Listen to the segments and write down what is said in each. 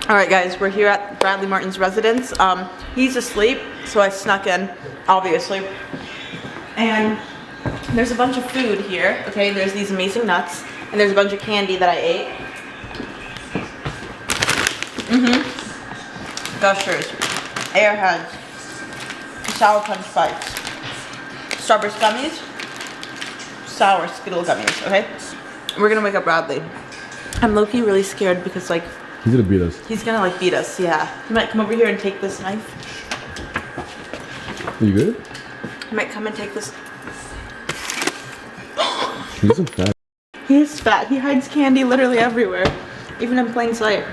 Alright guys, we're here at Bradley Martin's residence. He's asleep, so I snuck in, obviously. And there's a bunch of food here, okay? There's these amazing nuts, and there's a bunch of candy that I ate. Gushers, Airheads, Sour Punch Bites, Starburst Gummies, Sour Skittle Gummies, okay? We're gonna wake up Bradley. I'm low-key really scared because like, he's gonna beat us. He's gonna like beat us, yeah. He might come over here and take this knife. You good? He might come and take this. He's so fat. He is fat. He hides candy literally everywhere, even in plain sight.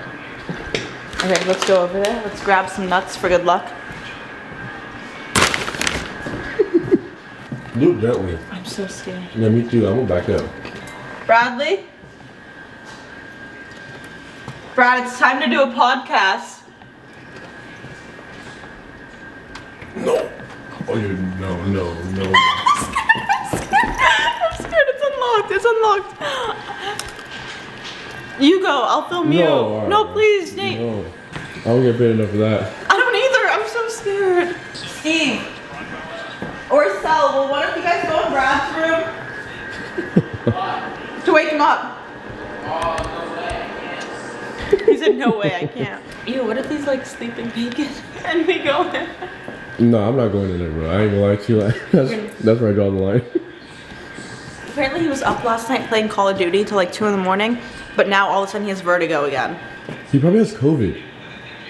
Okay, let's go over there. Let's grab some nuts for good luck. Move gently. I'm so scared. Yeah, me too. I'm gonna back up. Bradley? Brad, it's time to do a podcast. No. Oh, no. I'm scared. It's unlocked. It's unlocked. You go. I'll film you. No, please, Nate. No. I don't get paid enough for that. I don't either. I'm so scared. Steve. Or Sal, will one of you guys go in Brad's room? To wake him up. He said, no way, I can't. Ew, what if he's like sleeping naked and we go in? No, I'm not going in there, bro. I ain't gonna lie to you. That's where I draw the line. Apparently he was up last night playing Call of Duty till like 2 in the morning, but now all of a sudden he has vertigo again. He probably has COVID.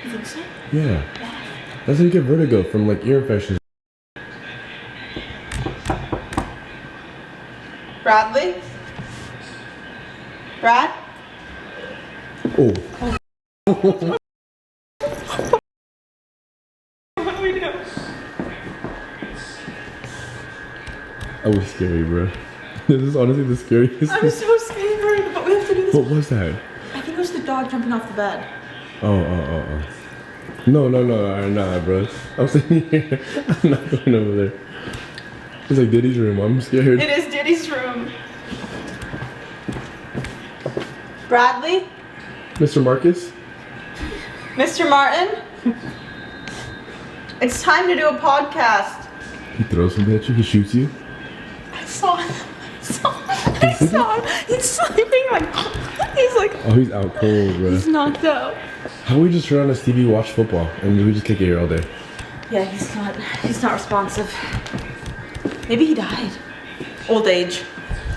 You think so? Yeah. That's how you get vertigo, from like ear infections. Bradley? Brad? Oh. What do we do? That was scary, bro. This is honestly the scariest. I'm so scared, but we have to do this. What was that? I think it was the dog jumping off the bed. Oh. No, nah, bro. I'm sitting here. I'm not going over there. It's like Diddy's room. I'm scared. It is Diddy's room. Bradley? Mr. Marcus? Mr. Martin? It's time to do a podcast. He throws something at you? He shoots you? I saw him. He's sleeping like, he's like. Oh, he's out cold, bro. He's knocked out. How about we just turn on this TV, watch football, and we just kick it here all day? Yeah, he's not responsive. Maybe he died. Old age.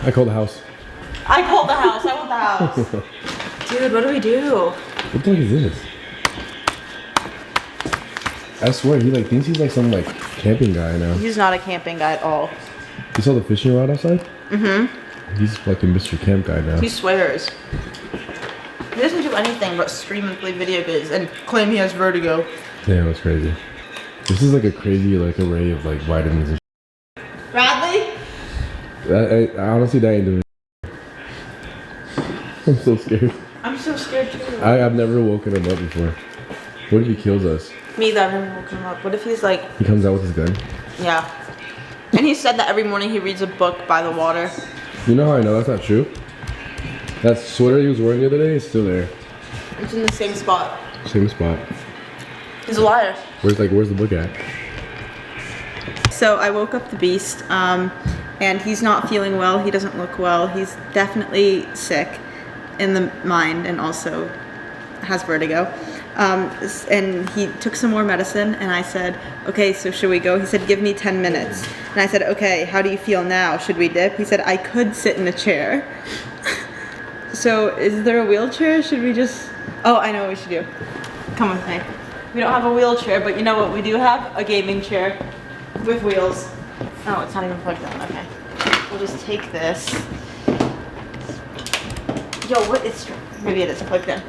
I called the house. I called the house. I want the house. Dude, what do we do? What the heck is this? I swear, he like thinks he's like some like camping guy now. He's not a camping guy at all. You saw the fishing rod outside? Mm-hmm. He's fucking Mr. Camp guy now. He swears. He doesn't do anything but stream and play video games and claim he has vertigo. Damn, that's crazy. This is like a crazy like array of like vitamins and Bradley? I honestly, that ain't doing it. I'm so scared. I'm so scared too. I've never woken him up before. What if he kills us? Me either, I've never woken him up. What if he's like... He comes out with his gun? Yeah. And he said that every morning he reads a book by the water. You know how I know that's not true? That sweater he was wearing the other day is still there. It's in the same spot. Same spot. He's a liar. Where's the book at? So I woke up the beast, and he's not feeling well. He doesn't look well. He's definitely sick in the mind and also has vertigo. And he took some more medicine, and I said, okay, so should we go? He said, give me 10 minutes. And I said, okay, how do you feel now? Should we dip? He said, I could sit in a chair. So is there a wheelchair? Should we just... Oh, I know what we should do. Come with me. We don't have a wheelchair, but you know what we do have? A gaming chair with wheels. Oh, it's not even plugged in. Okay. We'll just take this. Yo, what is... Maybe it is plugged in.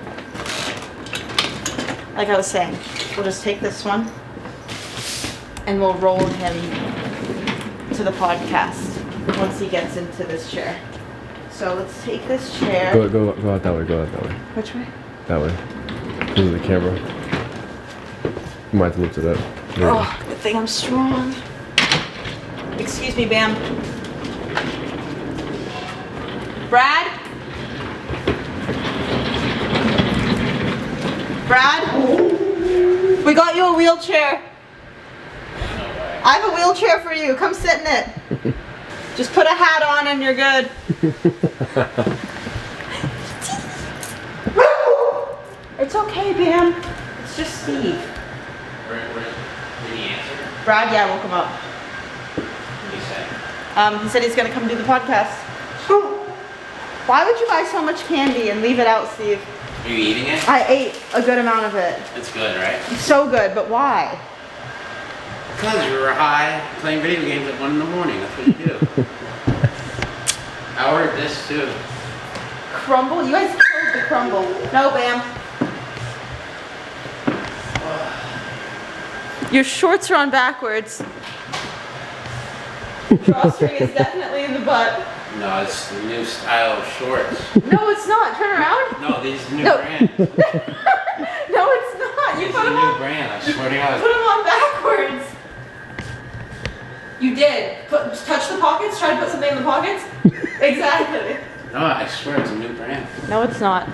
Like I was saying, we'll just take this one and we'll roll him to the podcast once he gets into this chair. So let's take this chair. Go out that way. Go out that way. Which way? That way. This is the camera. You might have to lift it up. There. Oh, good thing I'm strong. Excuse me, Bam. Brad? Brad, we got you a wheelchair. I have a wheelchair for you. Come sit in it. Just put a hat on and you're good. It's okay, Bam. It's just Steve. Did he answer? Brad, yeah, woke him up. What did he say? He said he's gonna come do the podcast. Why would you buy so much candy and leave it out, Steve? Are you eating it? I ate a good amount of it. It's good, right? It's so good, but why? Because you were high playing video games at 1 in the morning. That's what you do. I ordered this too. Crumble? You guys killed the crumble. No, Bam. Your shorts are on backwards. Drawstring is definitely in the butt. No, it's the new style of shorts. No, it's not. Turn around. No, these are new No. brand. No, it's not. You These put are them new on. brand. I swear to Put God. them on backwards. You did. Touch the pockets. Try to put something in the pockets. Exactly. No, I swear it's a new brand. No, it's not.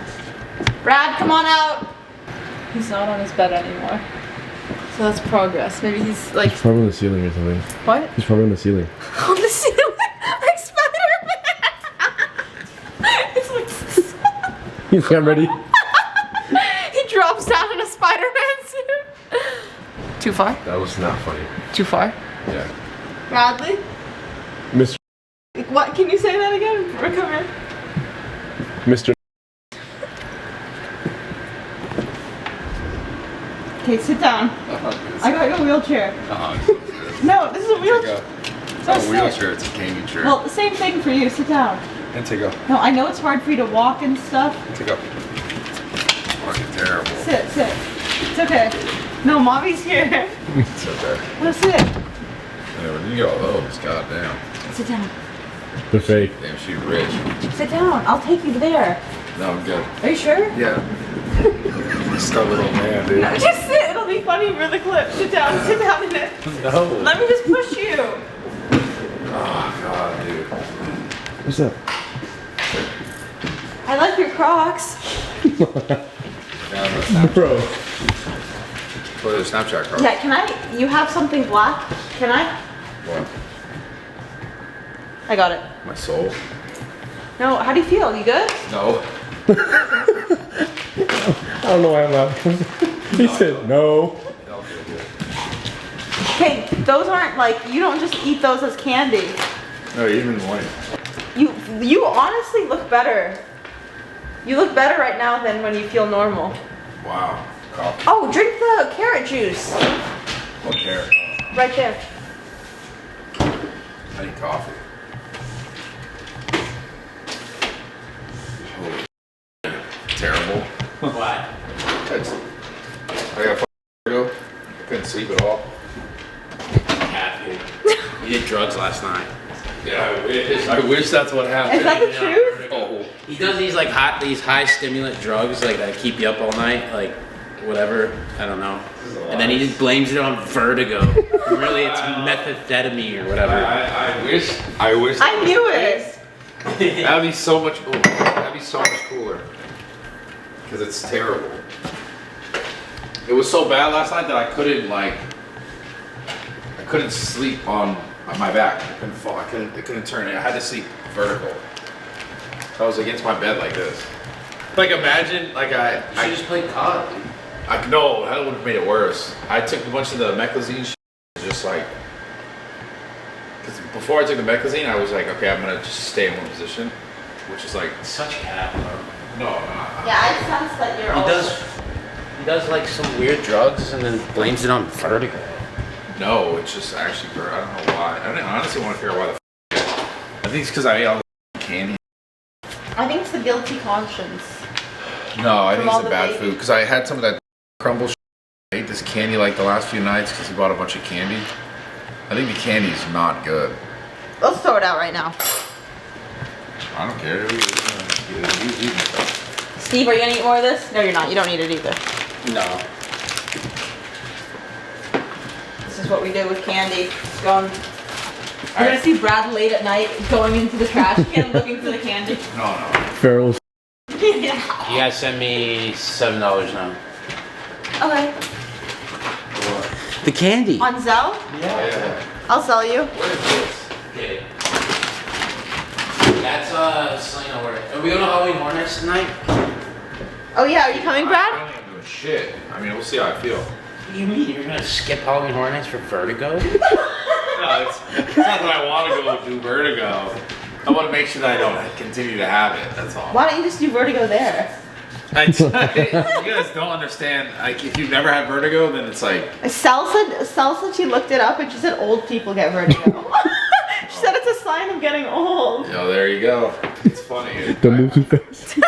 Brad, come on out. He's not on his bed anymore. So that's progress. Maybe he's like, He's probably on the ceiling or something. what? He's probably on the ceiling. On the ceiling, like Spider-Man. It's like, He's not ready. he drops down in a Spider-Man suit. Too far? That was not funny. Too far? Yeah. Bradley? Mr. What? Can you say that again? Come here. Mr. Okay, sit down. I got you a wheelchair. No, this is a wheelchair. It's not a wheelchair, it's a camping chair. Well, the same thing for you. Sit down. And take up. No, I know it's hard for you to walk and stuff. Take up. Fucking terrible. Sit. It's okay. No, mommy's here. It's okay. No, sit. Yeah, when you get all those, goddamn. Sit down. The fake. Damn, she rich. Sit down. I'll take you there. No, I'm good. Are you sure? Yeah. Stubborn little man, dude. No, just sit. It'll be funny for the clip. Sit down. Sit down in it. No. Let me just push you. Oh, God, dude. What's up? I like your Crocs. Bro. What are the Snapchat cards? Yeah, can I? You have something black? Can I? What? I got it. My soul? No, how do you feel? You good? No. I don't know why I'm laughing. He said no. That'll feel good. Okay, those aren't like, you don't just eat those as candy. No, even white. You honestly look better. You look better right now than when you feel normal. Wow. Coffee. Oh, drink the carrot juice. What carrot? Right there. I need coffee. Holy terrible. What? That's, I got vertigo. I couldn't sleep at all. Caffeine. You did drugs last night. Yeah, I wish that's what happened. Is that the truth? Oh. He does these like these high stimulant drugs like that keep you up all night, like whatever. I don't know. And then he just blames it on vertigo. Really, it's methamphetamine or whatever. I wish. I knew it. That'd be so much. Oh, that'd be so much cooler. Because it's terrible. It was so bad last night that I couldn't sleep on my back. I couldn't fall. I couldn't turn it. I had to sleep vertical. So I was against my bed like this. Like imagine, like You should just play COD. no, that would have made it worse. I took a bunch of the meclizine shit, just like, because before I took the meclizine, I was like, okay, I'm gonna just stay in one position, which is like, Such cap, bro. no. Yeah, I sense that you're He also... does like some weird drugs and then blames it on vertigo. No, it's just actually, I don't know why. I honestly want to figure out why the I think it's because I ate all the candy. I think it's the guilty conscience. No, I From think all it's the the bad baby- food, because I had some of that crumble shit. I ate this candy like the last few nights because he bought a bunch of candy. I think the candy is not good. Let's throw it out right now. I don't care. He's eating stuff. Steve, are you gonna eat more of this? No, you're not. You don't need it either. No. This is what we do with candy. It's going... You're gonna see Brad late at night going into the trash can looking for the candy. No. Farrell's. Yeah. You guys send me $7 now. Okay. The candy. On Zelle? Yeah. I'll sell you. What is this? Okay. That's Selena order. Are we going to Halloween Hornets tonight? Oh yeah, are you coming, I Brad? don't think I'm doing shit. I mean, we'll see how I feel. What do you mean? You're gonna skip Halloween Hornets for vertigo? No, it's not that I want to go do vertigo. I want to make sure that I don't continue to have it. That's all. Why don't you just do vertigo there? You guys don't understand. Like, if you've never had vertigo, then it's like. Sal said she looked it up and she said old people get vertigo. She said it's a sign of getting old. Yo, there you go. It's funny. Don't move too fast.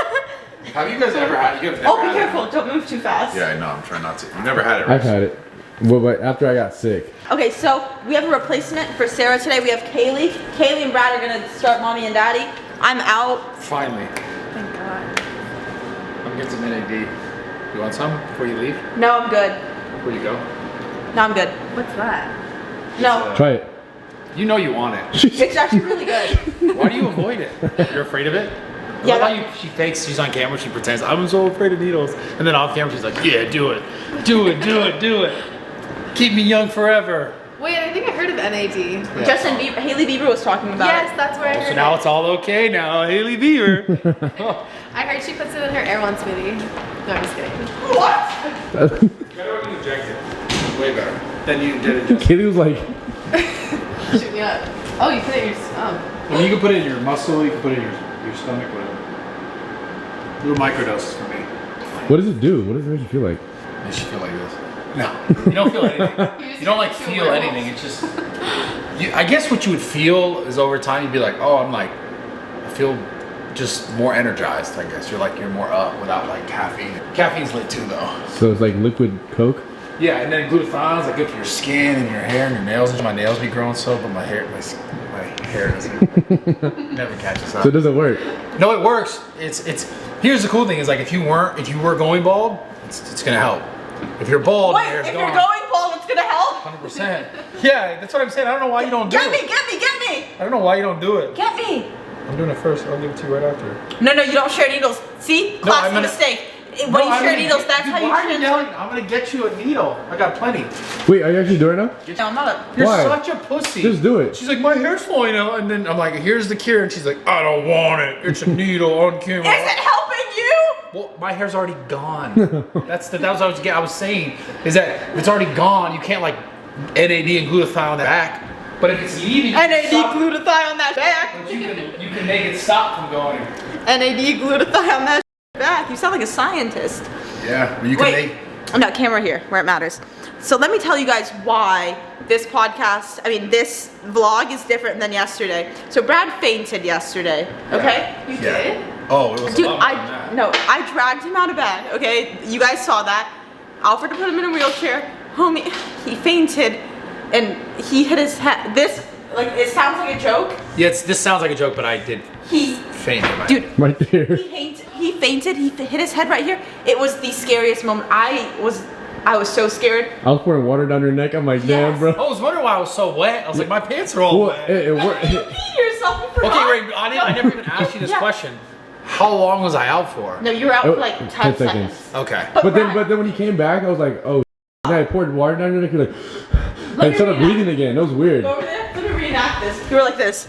Have you guys ever had? You have never Oh, be had careful! It? Don't move too fast. Yeah, I know. I'm trying not to. You've never had it, right? I've had it. Well, but after I got sick. Okay, so we have a replacement for Sarah today. We have Kaylee. Kaylee and Brad are gonna start mommy and daddy. I'm out. Finally. Thank God. I'm getting some NAD. You want some before you leave? No, I'm good. Before you go? No, I'm good. What's that? No, Try it. You know you want it. it's actually really good. Why do you avoid it? You're afraid of it? Yeah, I love how she fakes, she's on camera, she pretends, I'm so afraid of needles. And then off camera, she's like, yeah, do it. Do it, do it, do it. Keep me young forever. Wait, I think I heard of NAD. Justin Bieber, Haley Bieber was talking about Yes, it. that's where I heard So now it. it's all okay now, Haley Bieber. I heard she puts it in her Air One smoothie. No, I'm just kidding. What? Better when you inject it. Way better. Then you did it. Kaylee was like, Shoot me up. Oh, you put it in your Well, you can put it in your muscle, you can put it in your stomach, whatever. Little microdoses for me. what does it do? What does it make you feel like? Makes you feel like this. No, you don't feel anything. You don't like feel anything. It's just, I guess what you would feel is over time you'd be like, oh, I feel just more energized. I guess you're more up without like caffeine. Caffeine's lit too though. So it's like liquid Coke? Yeah, and then glutathion's like good for your skin and your hair and your nails. My nails be growing so, but my hair doesn't never catches up. So it doesn't work. No, it works. It's here's the cool thing is like if you were going bald, it's gonna help. If you're bald, Wait, your hair's if gone. you're going bald, it's gonna help? 100%. Yeah, that's what I'm saying. I don't know why you don't do Get me, it. get me, get me! I don't know why you don't do it. Get me! I'm doing it first. I'll give it to you right after. No, you don't share needles. See? Classic mistake. When you share needles, that's how you Why are you transfer. yelling? I'm gonna get you a needle. I got plenty. Wait, are you actually doing it now? No, I'm not a... You're Why? such a pussy. Just do it. She's like, my hair's falling out, and then I'm like, here's the cure, and she's like, I don't want it. It's a needle on camera. Is it helping you? Well, my hair's already gone. That was what I was saying is that if it's already gone. You can't like NAD and glutathione on the back. But if it's leaving, NAD glutathione on that back. But you can make it stop from going. NAD glutathione on that back. You sound like a scientist. Yeah, but you can Wait, no, camera here, where it matters. So let me tell you guys why this this vlog is different than yesterday. So Brad fainted yesterday, okay? You did? Oh, it was Dude, a lot more than that. I dragged him out of bed, okay? You guys saw that. I offered to put him in a wheelchair. Homie, he fainted and he hit his head. This, like, it sounds like a joke. Yeah, this sounds like a joke, but I did He, faint. dude, Right there. he fainted, he hit his head right here. It was the scariest moment. I was so scared. I was pouring water down your neck. I'm like, damn, Yes. bro. I was wondering why I was so wet. I was like, my pants are all Well, wet. it You worked. pee yourself, you forgot. Okay, wait, I never even asked you this Yeah. question. How long was I out for? No, you were out for like 10 seconds. Okay. But then Brad, when he came back, I was like, oh. Then I poured water down your neck. You're like, and started me breathing again. That was weird. go over there. Let me reenact this. You were like this.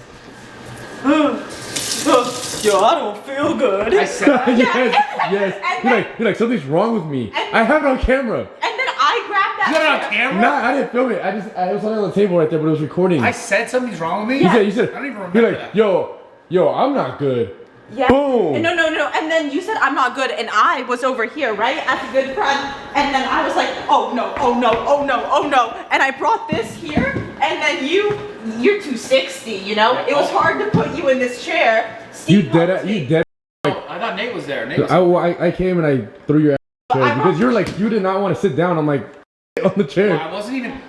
Yo, I don't feel good. I said, yes. And You're like, something's wrong with me. And- I have it on camera. And then I grabbed that. you got it on chair. camera? Nah, I didn't film it. I was on the table right there, but it was recording. I said something's wrong with me? You said, I don't even remember you're like, that. yo, I'm not good. Yeah. Boom. No. And then you said I'm not good, and I was over here, right, at the good front. And then I was like, oh no. And I brought this here, and then you're 260, you know? Yeah. It was hard to put you in this chair. You Steve dead. helped me. You dead. Oh, I thought Nate was there. Nate was I came and I threw your ass on the chair I because you're like, you did not want to sit down. I'm like, on the chair. I wasn't even.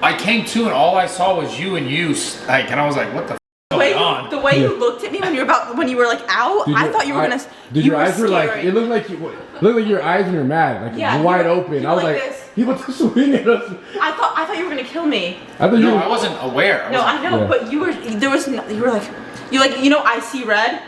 I came to and all I saw was you and you, like, and I was like, what the f going on? The way you looked at me when you were like out, Dude, I thought you were gonna. Dude, you your eyes were like, scary. it looked like your eyes when you're mad, like Yeah, wide you were- open. you I were was like like, this. he wants to swing at us. I thought you were gonna kill me. I thought you No, were. I wasn't aware. No, I know, Yeah. but you were like, I see red.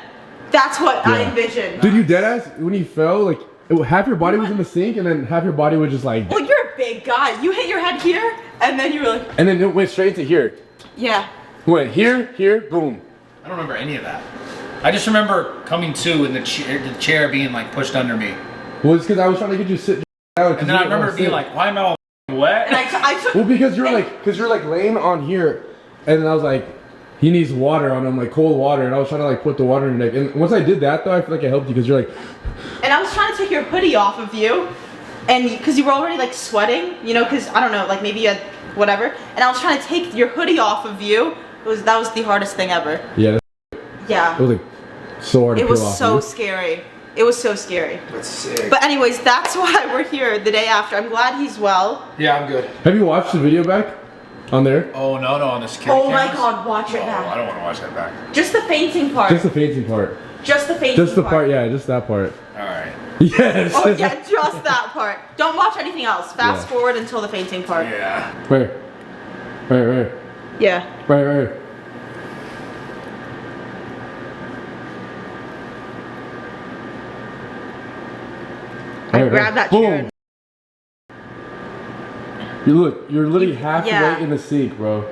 That's what I envisioned. Dude, you dead ass when he fell, like half your body was in the sink, and then half your body was just like. Well, you're a big guy. You hit your head here, and then you were like. And then it went straight to here. Yeah. It went here, here, boom. I don't remember any of that. I just remember coming to and the chair being like pushed under me. Well, it's because I was trying to get you to sit down. And then I remember being like, why am I all wet? And I took. Well, because you're like laying on here, and then I was like, he needs water on him, like cold water, and I was trying to like put the water in your neck. And once I did that though, I feel like I helped you because you're like. And I was trying to take your hoodie off of you, and because you were already like sweating, you know, because I don't know, like maybe you had whatever. And I was trying to take your hoodie off of you. That was the hardest thing ever. Yeah. Yeah. It was like so hard to It peel was off so you. scary. It was so scary. That's sick. But anyways, that's why we're here the day after. I'm glad he's well. Yeah, I'm good. Have you watched the video back on there? Oh no, on the security Oh my cameras? god, watch it Oh, I back. don't want to watch that back. Just the fainting part. Just the fainting part. Just the fainting Just the part, yeah, just that part. All right. Yes. Oh yeah, just that part. Don't watch anything else. Fast Yeah. forward until the fainting part. Yeah. Where? Right. Yeah. Right. I grabbed that chair. You're literally halfway Yeah. in the sink, bro.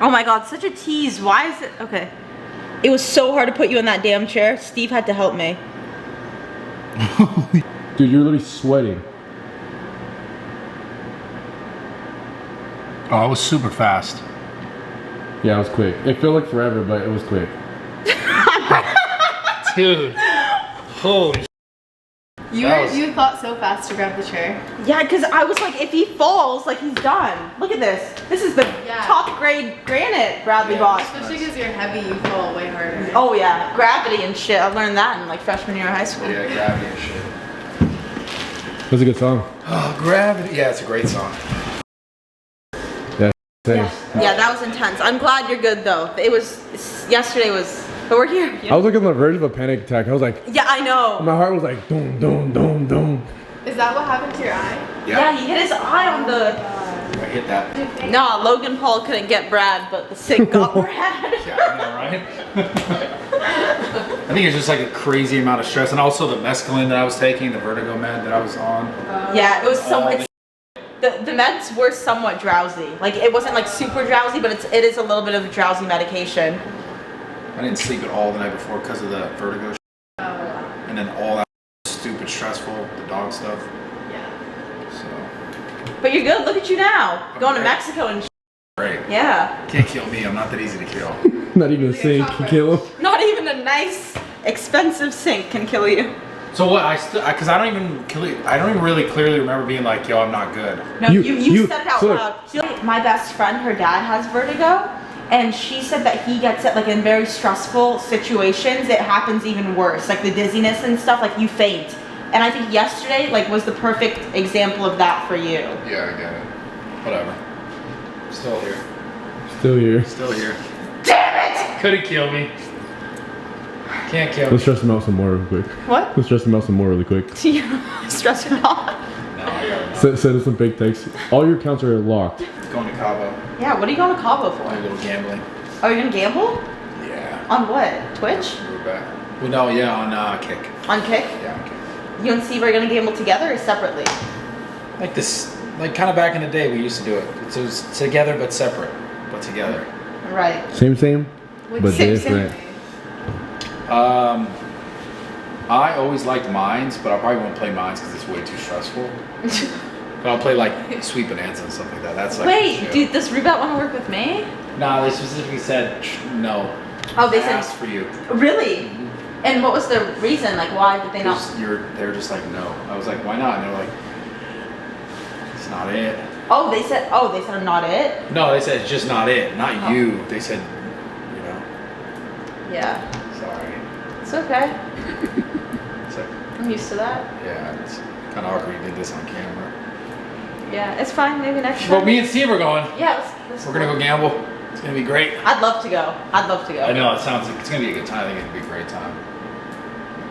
Oh my god, such a tease. Why is it okay? It was so hard to put you in that damn chair. Steve had to help me. Dude, you're literally sweating. Oh, I was super fast. Yeah, it was quick. It felt like forever, but it was quick. Dude. Holy. You thought so fast to grab the chair. Yeah, because I was like, if he falls, like he's done. Look at this. This is the Yeah. top grade granite Bradley bought. Especially because you're heavy, you fall way harder. Oh yeah, gravity and shit. I learned that in like freshman year of high school. Yeah, gravity and shit. That's a good song. Oh, gravity. Yeah, it's a great song. Thanks. Yeah, that was intense. I'm glad you're good though. Yesterday was, but we're here. You I know? was like on the verge of a panic attack. I was like, Yeah, I know. my heart was like, dum, dum, dum, dum. Is that what happened to your eye? Yeah, he hit his eye on the. I hit that. No, Logan Paul couldn't get Brad, but the sink got Brad. Yeah, I know, right? I think it's just like a crazy amount of stress, and also the mescaline that I was taking, the vertigo med that I was on. Yeah, it was All somewhat. the- The meds were somewhat drowsy. Like it wasn't like super drowsy, but it is a little bit of drowsy medication. I didn't sleep at all the night before because of the vertigo. And then all that stupid stressful, the dog stuff. Yeah. So But you're good. Look at you now, going to great. Mexico and great. yeah. Can't kill me. I'm not that easy to kill. Not even a sink can kill him. Not even a nice, expensive sink can kill you. So what? Because I don't even really clearly remember being like, "Yo, I'm not good." No, You- you said it out so- loud. My best friend, her dad has vertigo, and she said that he gets it like in very stressful situations. It happens even worse, like the dizziness and stuff. Like you faint. And I think yesterday like was the perfect example of that for you. Yeah, I get it. Whatever. Still here. Still here. Still here. Damn it! Couldn't kill me. Can't kill me. Let's stress him out some more real quick. What? Let's stress him out some more really quick. Stress him out. No, I gotta Send us some big texts. All your accounts are locked. going to Cabo. Yeah. What are you going to Cabo A for? little gambling. Are you gonna gamble? Yeah. On what? Twitch? We're back. Well, no, yeah, on Kick. On Kick? Yeah, on Kick. You and Steve are gonna gamble together or separately? Like this, like kind of back in the day, we used to do it. It was together but separate, but together. Right. Same, but Same. different. I always liked mines, but I probably won't play mines because it's way too stressful. But I'll play like Sweet Bonanza and stuff like that. That's like Wait, chill. dude, does Rebet want to work with me? Nah, they specifically said no. Oh, they I said asked for you. really. And what was the reason? Like, why did they not? They're just like no. I was like, why not? And they're like, it's not it. Oh, they said I'm not it. No, they said it's just not it, not Oh. you. They said, you know, Yeah, sorry. it's okay. It's like, I'm used to that. yeah, it's kind of awkward you did this on camera. Yeah, it's fine. Maybe next time. But me and Steve are going. Yeah, let's We're gonna go gamble. It's gonna be great. I'd love to go. I'd love to go. I know it sounds like it's gonna be a good time. I think it'd be a great time.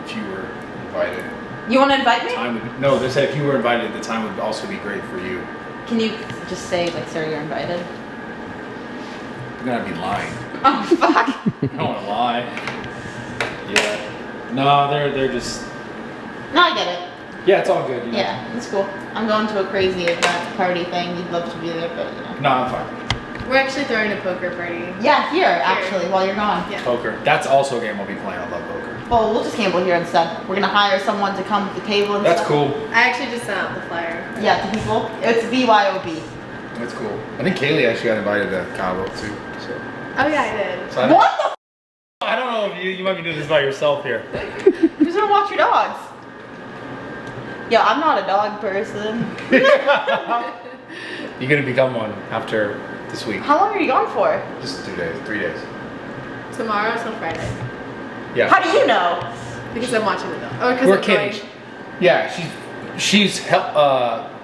If you were invited, You want to invite me? no, they said if you were invited, the time would also be great for you. Can you just say like, sir, you're invited? You're gonna be lying. Oh fuck. I don't wanna lie. Yeah. No, they're just. No, I get it. Yeah, it's all good. You know? Yeah, it's cool. I'm going to a crazy event party thing. You'd love to be there, but you know. No, I'm fine. We're actually throwing a poker party. Yeah, here actually, while you're gone. Yeah. Poker. That's also a game I'll be playing. I love poker. Well, we'll just gamble here instead. We're gonna hire someone to come to the table and That's stuff. cool. I actually just sent out the flyer. Yeah, to people. It's BYOB. That's cool. I think Kaylee actually got invited to Cabo too. So. Oh yeah, I did. So What the? I don't know if you might be doing this by yourself here. Who's gonna watch your dogs? Yeah, I'm not a dog person. You're gonna become one after this week. How long are you gone for? Just 2 days, 3 days. Tomorrow till Friday. Yeah. How do you know? Because I'm watching the dog. Oh, because We're I'm kidding. going. Yeah, she's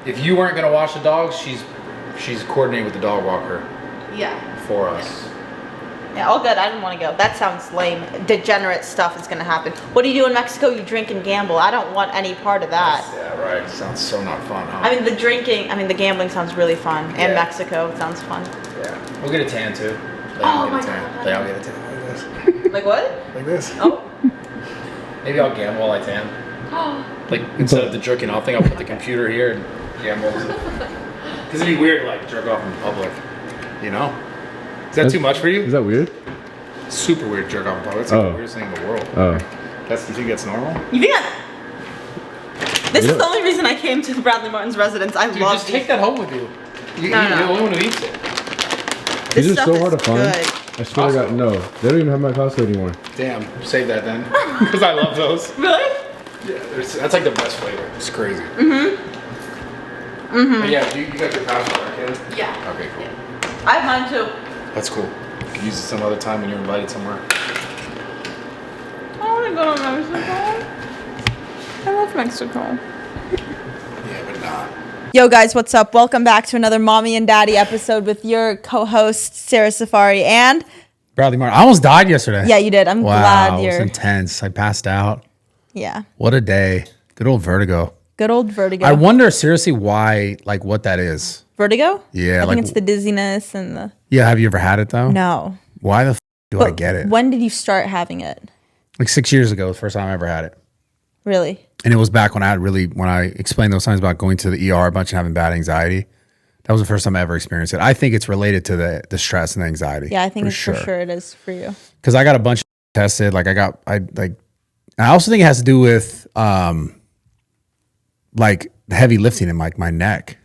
if you weren't gonna watch the dogs, she's coordinating with the dog walker Yeah. for us. Yeah, all good. I didn't want to go. That sounds lame. Degenerate stuff is gonna happen. What do you do in Mexico? You drink and gamble. I don't want any part of that. Yeah, right. Sounds so not fun, huh? I mean, the gambling sounds really fun. And Yeah. Mexico sounds fun. yeah. We'll get a tan too. They Oh all my get a tan. God. They all get a tan like this. Like what? Like this. Oh. Maybe I'll gamble while I tan. Like instead of the jerking off thing, I'll put the computer here and gamble. Because it'd be weird to like jerk off in public. You know? Is that too much for you? Is that weird? Super weird jerk off in public. It's like Oh. the weirdest thing in the world. Oh. You think that's normal? You think that? This Yeah. is the only reason I came to Bradley Martin's residence. I Dude, love just take that home with you. You're No. the only one who eats it. This These are stuff so is hard to find. good. I swear to God, no. They don't even have my Costco anymore. Damn, save that then. Because I love those. Really? Yeah, that's like the best flavor. It's crazy. But yeah, you got your passport, right, Kaylee? Yeah. Okay, cool. I have mine too. That's cool. You can use it some other time when you're invited somewhere. I want to go to Mexico. I love Mexico. Yeah, but nah. Yo guys, what's up? Welcome back to another Mommy and Daddy episode with your co-host Sarah Safari and Bradley Martin. I almost died yesterday. yeah, you did. I'm Wow, glad it was you're. intense. I passed out. Yeah, What a day. Good old vertigo. good old vertigo. I wonder seriously why, like, what that is. Vertigo? Yeah, I like- think it's the dizziness and the. Yeah, have you ever had it though? No. Why the do I get it? When did you start having it? Like 6 years ago, the first time I ever had it. Really? And it was back when I explained those times about going to the ER a bunch and having bad anxiety. That was the first time I ever experienced it. I think it's related to the stress and the anxiety. Yeah, I think it's for sure it is for you. Because I got a bunch tested. Like I also think it has to do with like heavy lifting in like my neck.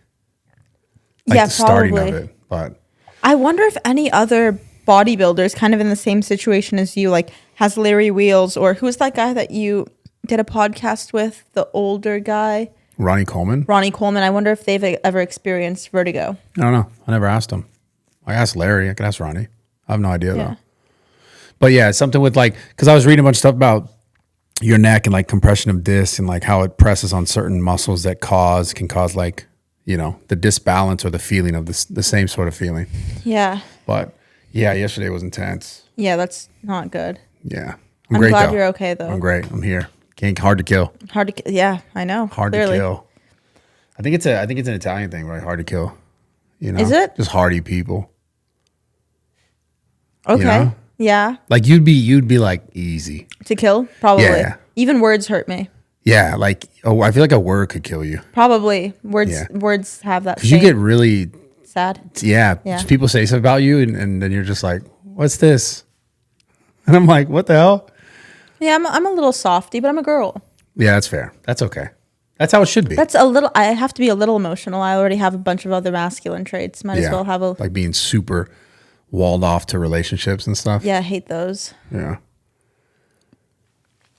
Like Yeah, the starting probably. of it. But I wonder if any other bodybuilders kind of in the same situation as you, like has Larry Wheels or who's that guy that you did a podcast with, the older guy, Ronnie Coleman? Ronnie Coleman. I wonder if they've ever experienced vertigo. I don't know. I never asked him. I asked Larry. I could ask Ronnie. I have no idea Yeah. though. But yeah, it's something with like, because I was reading a bunch of stuff about your neck and like compression of disc and like how it presses on certain muscles that can cause like, you know, the disbalance or the feeling of the same sort of feeling. Yeah. But yeah, yesterday was intense. Yeah, that's not good. Yeah. I'm great glad though. you're okay though. I'm great. I'm here. Hard to kill. Hard to, yeah, I know. Hard clearly. to kill. I think it's an Italian thing, right? Hard to kill. You know? Is it? Just hardy people. Okay. know? Yeah. Like you'd be like easy. To kill? Probably. Yeah. Even words hurt me. Yeah, like I feel like a word could kill you. Probably. Words Yeah. words have that Cause you get really sad. yeah. Yeah. People say something about you and then you're just like, what's this? And I'm like, what the hell? Yeah, I'm a little softy, but I'm a girl. Yeah, that's fair. That's okay. That's how it should be. That's a little. I have to be a little emotional. I already have a bunch of other masculine traits. Might as well have a. like being super walled off to relationships and stuff. Yeah, I hate those. Yeah.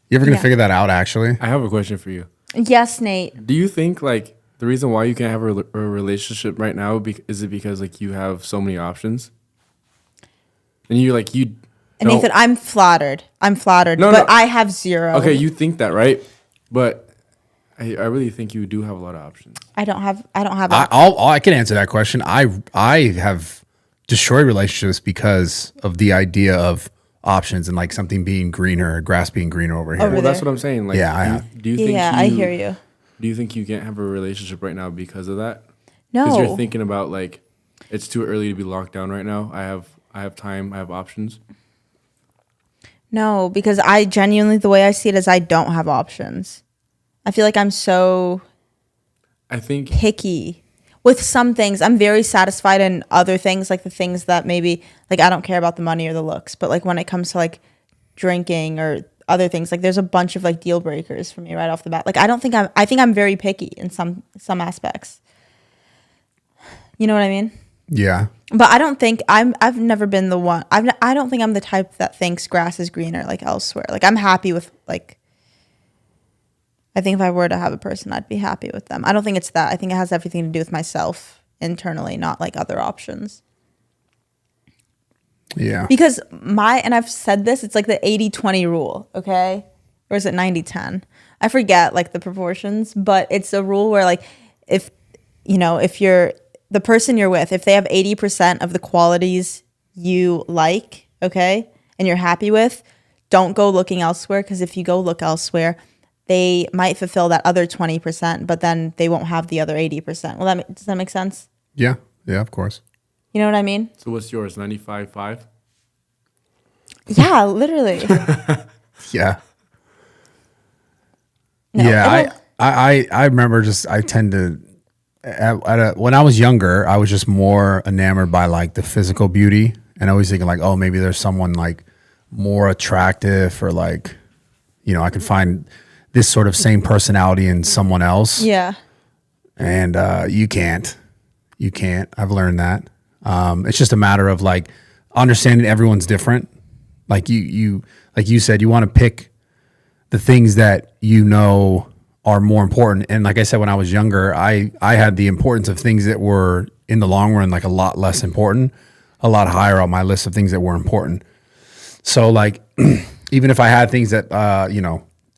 You ever gonna Yeah. figure that out actually? I have a question for you. Yes, Nate. Do you think like the reason why you can't have a relationship right now is it because like you have so many options, and you And don't- Nathan, I'm flattered. No, but no. I have zero. okay, you think that, right? But I really think you do have a lot of options. I don't have. I can answer that question. I have destroyed relationships because of the idea of options and like something being greener, grass being greener over here. Over Well, that's there. what I'm saying. Like, Yeah, I do you, have. do you think? Yeah, I hear you. Do you think you can't have a relationship right now because of that? No. Because you're thinking about like it's too early to be locked down right now. I have time. I have options. No, because I genuinely, the way I see it is I don't have options. I feel like I'm so I think picky with some things. I'm very satisfied in other things, like the things that maybe, like, I don't care about the money or the looks. But like when it comes to like drinking or other things, like there's a bunch of like deal breakers for me right off the bat. Like I think I'm very picky in some aspects. You know what I mean? Yeah. But I don't think I've never been the one. I don't think I'm the type that thinks grass is greener like elsewhere. Like I'm happy with like. I think if I were to have a person, I'd be happy with them. I don't think it's that. I think it has everything to do with myself internally, not like other options. Yeah. Because and I've said this, it's like the 80-20 rule, okay? Or is it 90-10? I forget like the proportions, but it's a rule where like if you're the person you're with, if they have 80% of the qualities you like, okay, and you're happy with, don't go looking elsewhere, because if you go look elsewhere, they might fulfill that other 20%, but then they won't have the other 80%. Well, does that make sense? Yeah. Yeah, of course. You know what I mean? so. What's yours? 95.5. Yeah, literally. Yeah. No, Yeah. I remember I tend to, when I was younger, I was just more enamored by like the physical beauty, and I was thinking like, oh, maybe there's someone like more attractive, or like, I can find this sort of same personality in someone else. Yeah. And you can't. I've learned that. It's just a matter of like understanding everyone's different. Like you said, you want to pick the things that are more important. And like I said, when I was younger, I had the importance of things that were in the long run like a lot less important, a lot higher on my list of things that were important. So like even if I had things that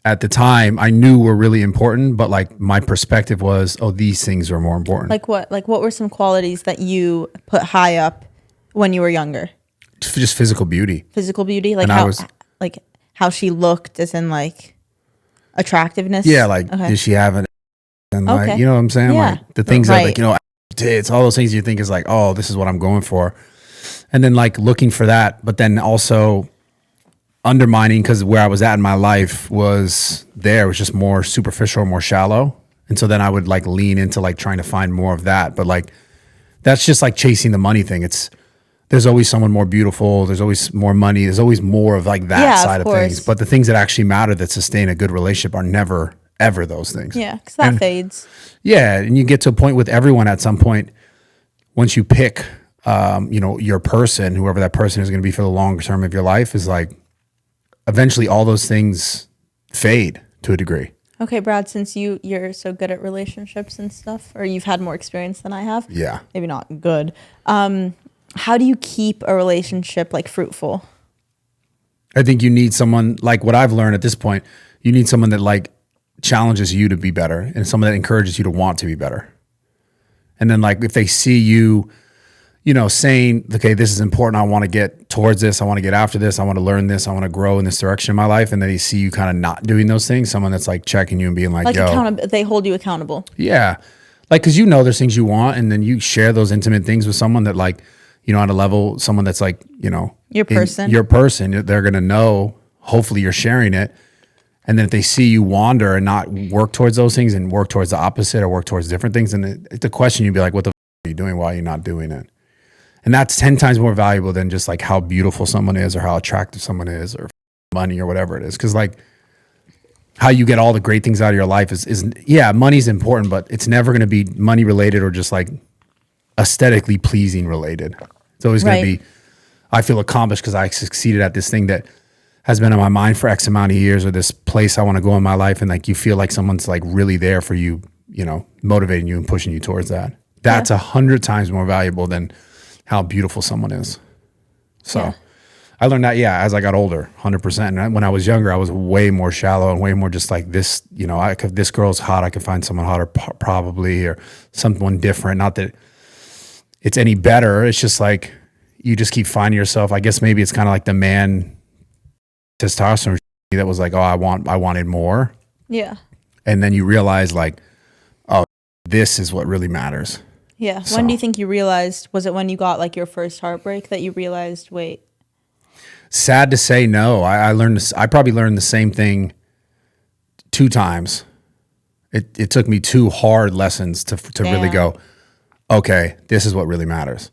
at the time I knew were really important, but like my perspective was, oh, these things are more important. Like what? Like what were some qualities that you put high up when you were younger? Just physical beauty. Physical beauty, like And how she looked, as in like attractiveness. Yeah, like okay. did she have an, and like, Okay. you know what I'm saying? Yeah. Like the things Right. that like, tits, all those things you think is like, oh, this is what I'm going for. And then like looking for that, but then also undermining, because where I was at in my life was just more superficial, more shallow. And so then I would like lean into like trying to find more of that. But like, that's just like chasing the money thing. There's always someone more beautiful. There's always more money. There's always more of like that side of things. But the things that actually matter that sustain a good relationship are never, ever those things. Yeah, because that fades. Yeah. And you get to a point with everyone at some point, once you pick, your person, whoever that person is going to be for the longer term of your life, is like, eventually all those things fade to a degree. Okay, Brad, since you're so good at relationships and stuff, or you've had more experience than I have. Yeah. Maybe not good. How do you keep a relationship like fruitful? I think you need someone, like what I've learned at this point, you need someone that like challenges you to be better, and someone that encourages you to want to be better. And then like if they see you, saying, okay, this is important. I want to get towards this. I want to get after this. I want to learn this. I want to grow in this direction in my life. And then they see you kind of not doing those things. Someone that's like checking you and being like, yo, they hold you accountable. Yeah. Like, cause there's things you want, and then you share those intimate things with someone that like, on a level, someone that's like, Your person. They're going to know, hopefully you're sharing it. And then if they see you wander and not work towards those things and work towards the opposite or work towards different things, and the question you'd be like, what the are you doing? Why are you not doing it? And that's 10 times more valuable than just like how beautiful someone is or how attractive someone is or money or whatever it is. Cause like how you get all the great things out of your life is money's important, but it's never going to be money related or just like aesthetically pleasing related. It's always going to be, I feel accomplished because I succeeded at this thing that has been on my mind for X amount of years, or this place I want to go in my life. And like, you feel like someone's like really there for you, motivating you and pushing you towards that. That's 100 times more valuable than how beautiful someone is. So I learned that, as I got older, 100%. And when I was younger, I was way more shallow and way more just like this, this girl's hot, I could find someone hotter probably, or someone different. Not that it's any better. It's just like, you just keep finding yourself. I guess maybe it's kind of like the man testosterone that was like, oh, I wanted more. Yeah. And then you realize like, oh, this is what really matters. Yeah. So. When do you think you realized, was it when you got like your first heartbreak that you realized, wait? sad to say, no. I learned this. I probably learned the same thing 2 times. It took me 2 hard lessons to really go, okay, this is what really matters.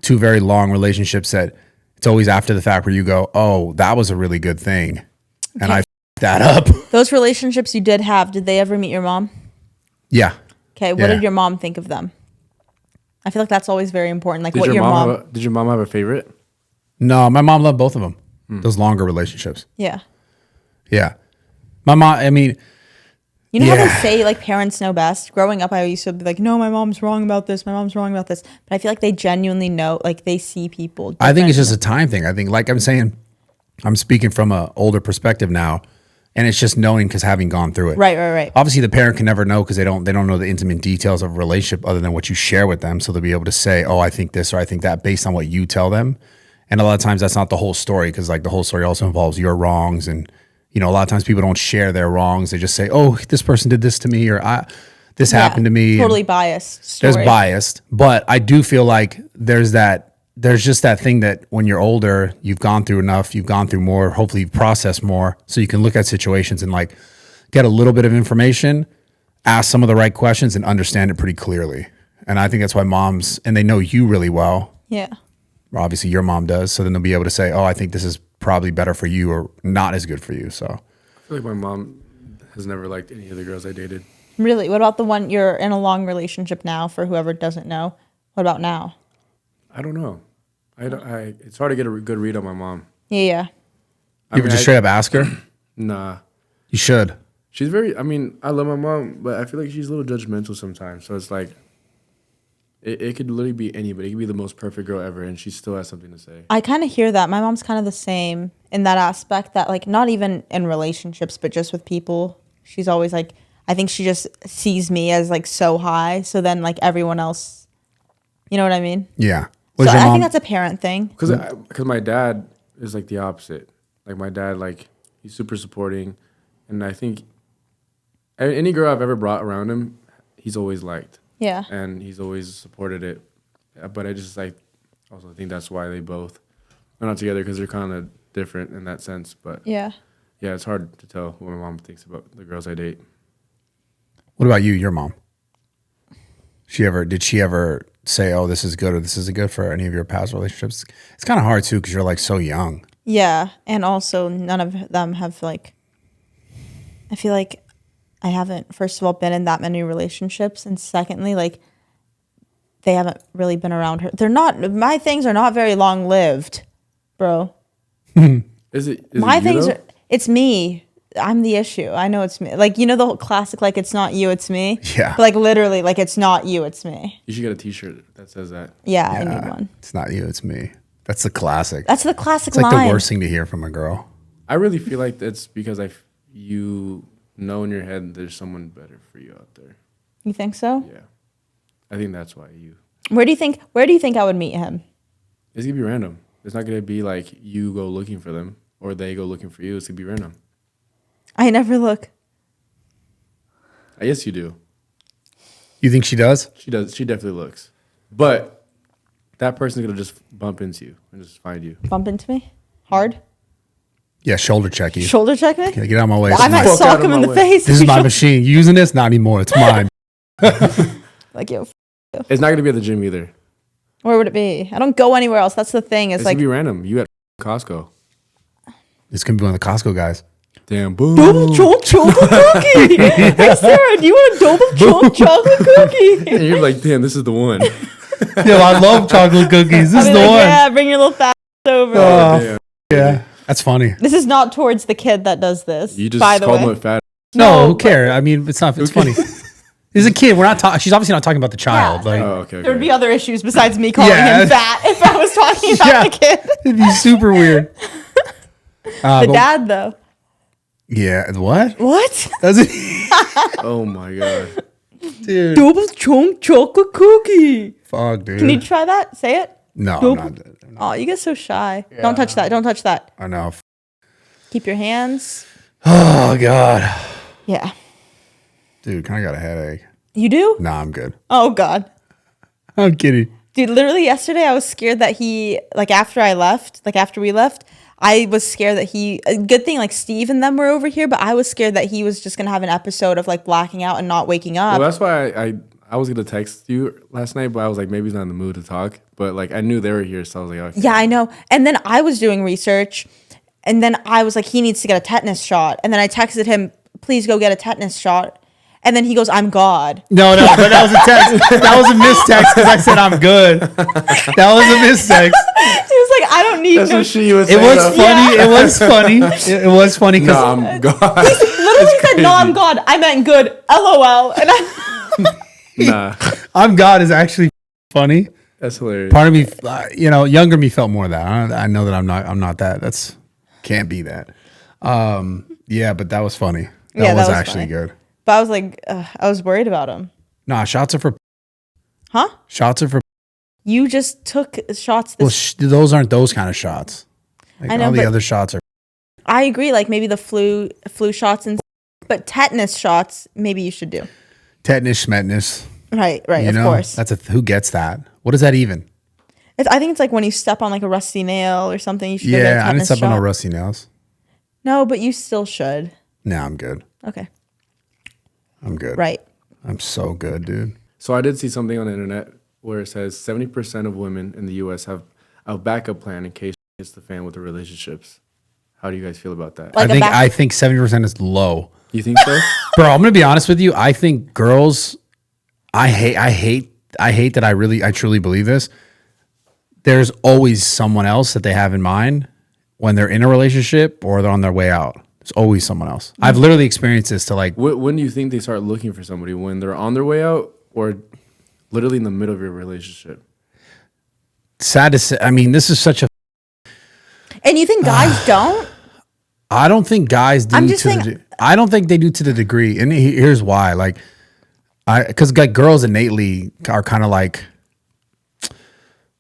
2 very long relationships that it's always after the fact where you go, oh, that was a really good thing. And I f***ed that up. Those relationships you did have, did they ever meet your mom? Yeah. Okay, what did your mom think of them? I feel like that's always very important. Like, Did what your your mom? Did your mom have a favorite? No, my mom loved both of them. Those longer relationships. Yeah. Yeah. My mom, I mean, You know how they say, like, parents know best? Growing up, I used to be like, no, my mom's wrong about this. My mom's wrong about this. But I feel like they genuinely know, like, they see people. I think it's just a time thing. I think, like I'm saying, I'm speaking from an older perspective now, and it's just knowing because having gone through it. Right. Obviously, the parent can never know because they don't know the intimate details of a relationship other than what you share with them. So they'll be able to say, oh, I think this or I think that based on what you tell them. And a lot of times that's not the whole story because like the whole story also involves your wrongs. And, you know, a lot of times people don't share their wrongs. They just say, oh, this person did this to me or this happened to me. Totally and biased story. There's biased. But I do feel like there's just that thing that when you're older, you've gone through enough, you've gone through more, hopefully you've processed more. So you can look at situations and like get a little bit of information, ask some of the right questions and understand it pretty clearly. And I think that's why moms, and they know you really well. Yeah. Obviously your mom does. So then they'll be able to say, oh, I think this is probably better for you or not as good for you. So I feel like my mom has never liked any of the girls I dated. Really? What about the one you're in a long relationship now, for whoever doesn't know? What about now? I don't know. It's hard to get a good read on my mom. Yeah. I you mean, would just straight up ask her? Nah. You should. She's very, I mean, I love my mom, but I feel like she's a little judgmental sometimes. So it's like, it could literally be anybody. It could be the most perfect girl ever, and she still has something to say. I kind of hear that. My mom's kind of the same in that aspect, that like not even in relationships, but just with people. She's always like, I think she just sees me as like so high. So then like everyone else, you know what I mean? Yeah. So I think that's a parent thing. Because my dad is like the opposite. Like my dad, like he's super supporting, and I think any girl I've ever brought around him, he's always liked. Yeah. And he's always supported it. But I just like also think that's why they both are not together because they're kind of different in that sense. But Yeah. yeah, it's hard to tell what my mom thinks about the girls I date. What about you, your mom? Did she ever say, oh, this is good or this isn't good for any of your past relationships? It's kind of hard too because you're like so young. Yeah. And also none of them have like, I feel like I haven't, first of all, been in that many relationships. And secondly, like they haven't really been around her. My things are not very long lived, bro. Is My it you, things though? are, it's me. I'm the issue. I know it's me. Like, you know, the whole classic, like, it's not you, it's me. Yeah. But like literally, like, it's not you, it's me. You should get a T-shirt that says that. Yeah, I need one. It's not you, it's me. That's the classic. That's the classic It's like line. the worst thing to hear from a girl. I really feel like that's because you know in your head there's someone better for you out there. You think so? Yeah, I think that's why you. Where do you think I would meet him? It's gonna be random. It's not gonna be like you go looking for them or they go looking for you. It's gonna be random. I never look. Yes, you do. You think she does? She does. She definitely looks. But that person's gonna just bump into you and just find you. Bump into me? Hard? Yeah, shoulder check you. Shoulder check me? Yeah, get out of my way. I might Fuck sock out of him in my the way. face. This is my machine. You using this? Not anymore. It's mine. Like, yo, It's not gonna be at the gym either. where would it be? I don't go anywhere else. That's the thing. It's It's like gonna be random. You at Costco. It's going to be one of the Costco guys. Damn, boom. double chunk chocolate cookie. Hey Sarah, do you want a double chunk chocolate cookie? And you're like, damn, this is the one. Yo, I love chocolate cookies. This I'll is be the like, one. yeah, bring your little fat over. Damn. Yeah. That's funny. This is not towards the kid that does this. You just by the called way. him a fat. No, who but cares? I mean, it's not. It's funny. He's a kid. We're not talking. She's obviously not talking about the child. Yeah. Like, Oh, okay. There would be other issues besides me calling Yeah. him fat if I was talking about Yeah. the kid. it'd be super weird. The But- dad, though. Yeah. What? What? Does it? Oh my god. Dude. Double chunk chocolate cookie. Fuck, dude. Can you try that? Say it. No, Double- I'm not. Oh, you get so shy. Don't touch that. Don't touch that. I know. Keep your hands. Oh, God. Yeah. Dude, kind of got a headache. You do? Nah, I'm good. Oh, God. I'm kidding. Dude, literally yesterday I was scared that he, like after we left, I was scared that a good thing like Steve and them were over here, but I was scared that he was just gonna have an episode of like blacking out and not waking up. Well, that's why I was gonna text you last night, but I was like, maybe he's not in the mood to talk. But like, I knew they were here, so I was like, okay. Yeah, I know. And then I was doing research, and then I was like, he needs to get a tetanus shot. And then I texted him, please go get a tetanus shot. And then he goes, I'm God. No, but that was a text. That was a mistext because I said I'm good. That was a mistext. He was like, I don't need That's to. what she was It saying. was funny. It was funny. It was funny No, because I'm God. Literally said, no, I'm God. I meant good. LOL. And Nah, I'm God is actually funny. that's hilarious. Part of me, younger me felt more of that. I know that I'm not that. That's can't be that. Yeah, but that was funny. That was actually funny. good. But I was like, I was worried about him. Nah, shots are for. Huh? Shots are for. You just took shots. Well, those aren't those kind of shots. Like, I know, all the but- other shots are. I agree. Like maybe the flu shots and, but tetanus shots, maybe you should do. Tetanus, schmetnus. Right. You Of know? course. That's who gets that? What is that even? I think it's like when you step on like a rusty nail or something. You should go get a Yeah, I didn't tetanus step on shot. no rusty nails. No, but you still should. Nah, I'm good. Okay. I'm good. Right. I'm so good, dude. So I did see something on the internet where it says 70% of women in the U.S. have a backup plan in case it hits the fan with their relationships. How do you guys feel about that? Like I think 70% is low. You think so? Bro, I'm gonna be honest with you. I think girls, I hate that I truly believe this. There's always someone else that they have in mind when they're in a relationship or they're on their way out. There's always someone else. I've literally experienced this to like. When do you think they start looking for somebody? When they're on their way out or literally in the middle of your relationship? Sad to say. I mean, this is such a. And you think guys don't? I don't think guys do. I'm just saying- I don't think they do to the degree, and here's why. Like, because like girls innately are kind of like.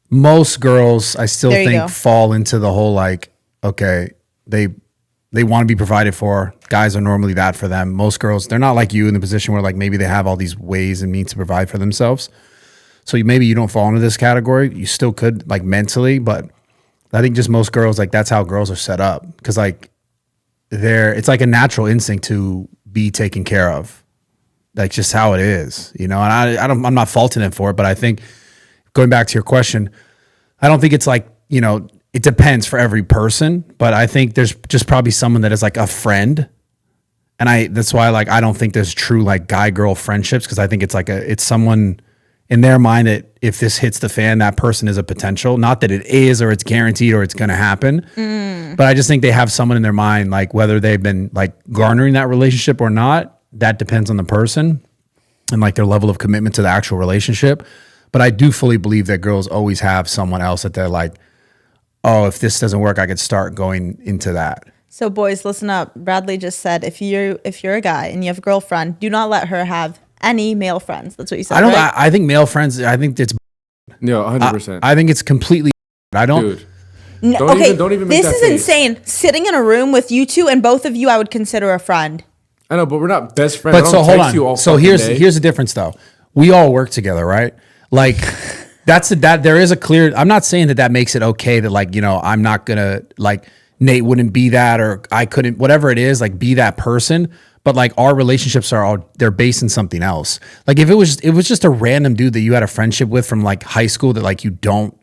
Most girls, I still There you think, go. fall into the whole like, okay, they want to be provided for. Guys are normally that for them. Most girls, they're not like you in the position where like maybe they have all these ways and means to provide for themselves. So maybe you don't fall into this category. You still could like mentally, but I think just most girls, like that's how girls are set up. Cause like it's like a natural instinct to be taken care of. Like just how it is, and I'm not faulting it for it, but I think going back to your question, I don't think it's like, it depends for every person, but I think there's just probably someone that is like a friend. And that's why like I don't think there's true like guy girl friendships, because I think it's like it's someone in their mind that if this hits the fan, that person is a potential. Not that it is or it's guaranteed or it's gonna happen. But I just think they have someone in their mind, like whether they've been like garnering that relationship or not, that depends on the person and like their level of commitment to the actual relationship. But I do fully believe that girls always have someone else that they're like, oh, if this doesn't work, I could start going into that. So boys, listen up. Bradley just said if you're a guy and you have a girlfriend, do not let her have any male friends. That's what you said. Right? I think male friends, I think it's, No, 100%. I think it's completely, I don't, Dude, No, Don't okay, even make this that is face. insane. Sitting in a room with you two and both of you, I would consider a friend. I know, but we're not best friends. but I so don't hold text you all on. So fucking day. here's the difference though. We all work together, right? Like that there is a clear, I'm not saying that makes it okay that like, I'm not gonna like Nate wouldn't be that, or I couldn't, whatever it is, like be that person. But like our relationships they're based in something else. Like if it was just a random dude that you had a friendship with from like high school that like you don't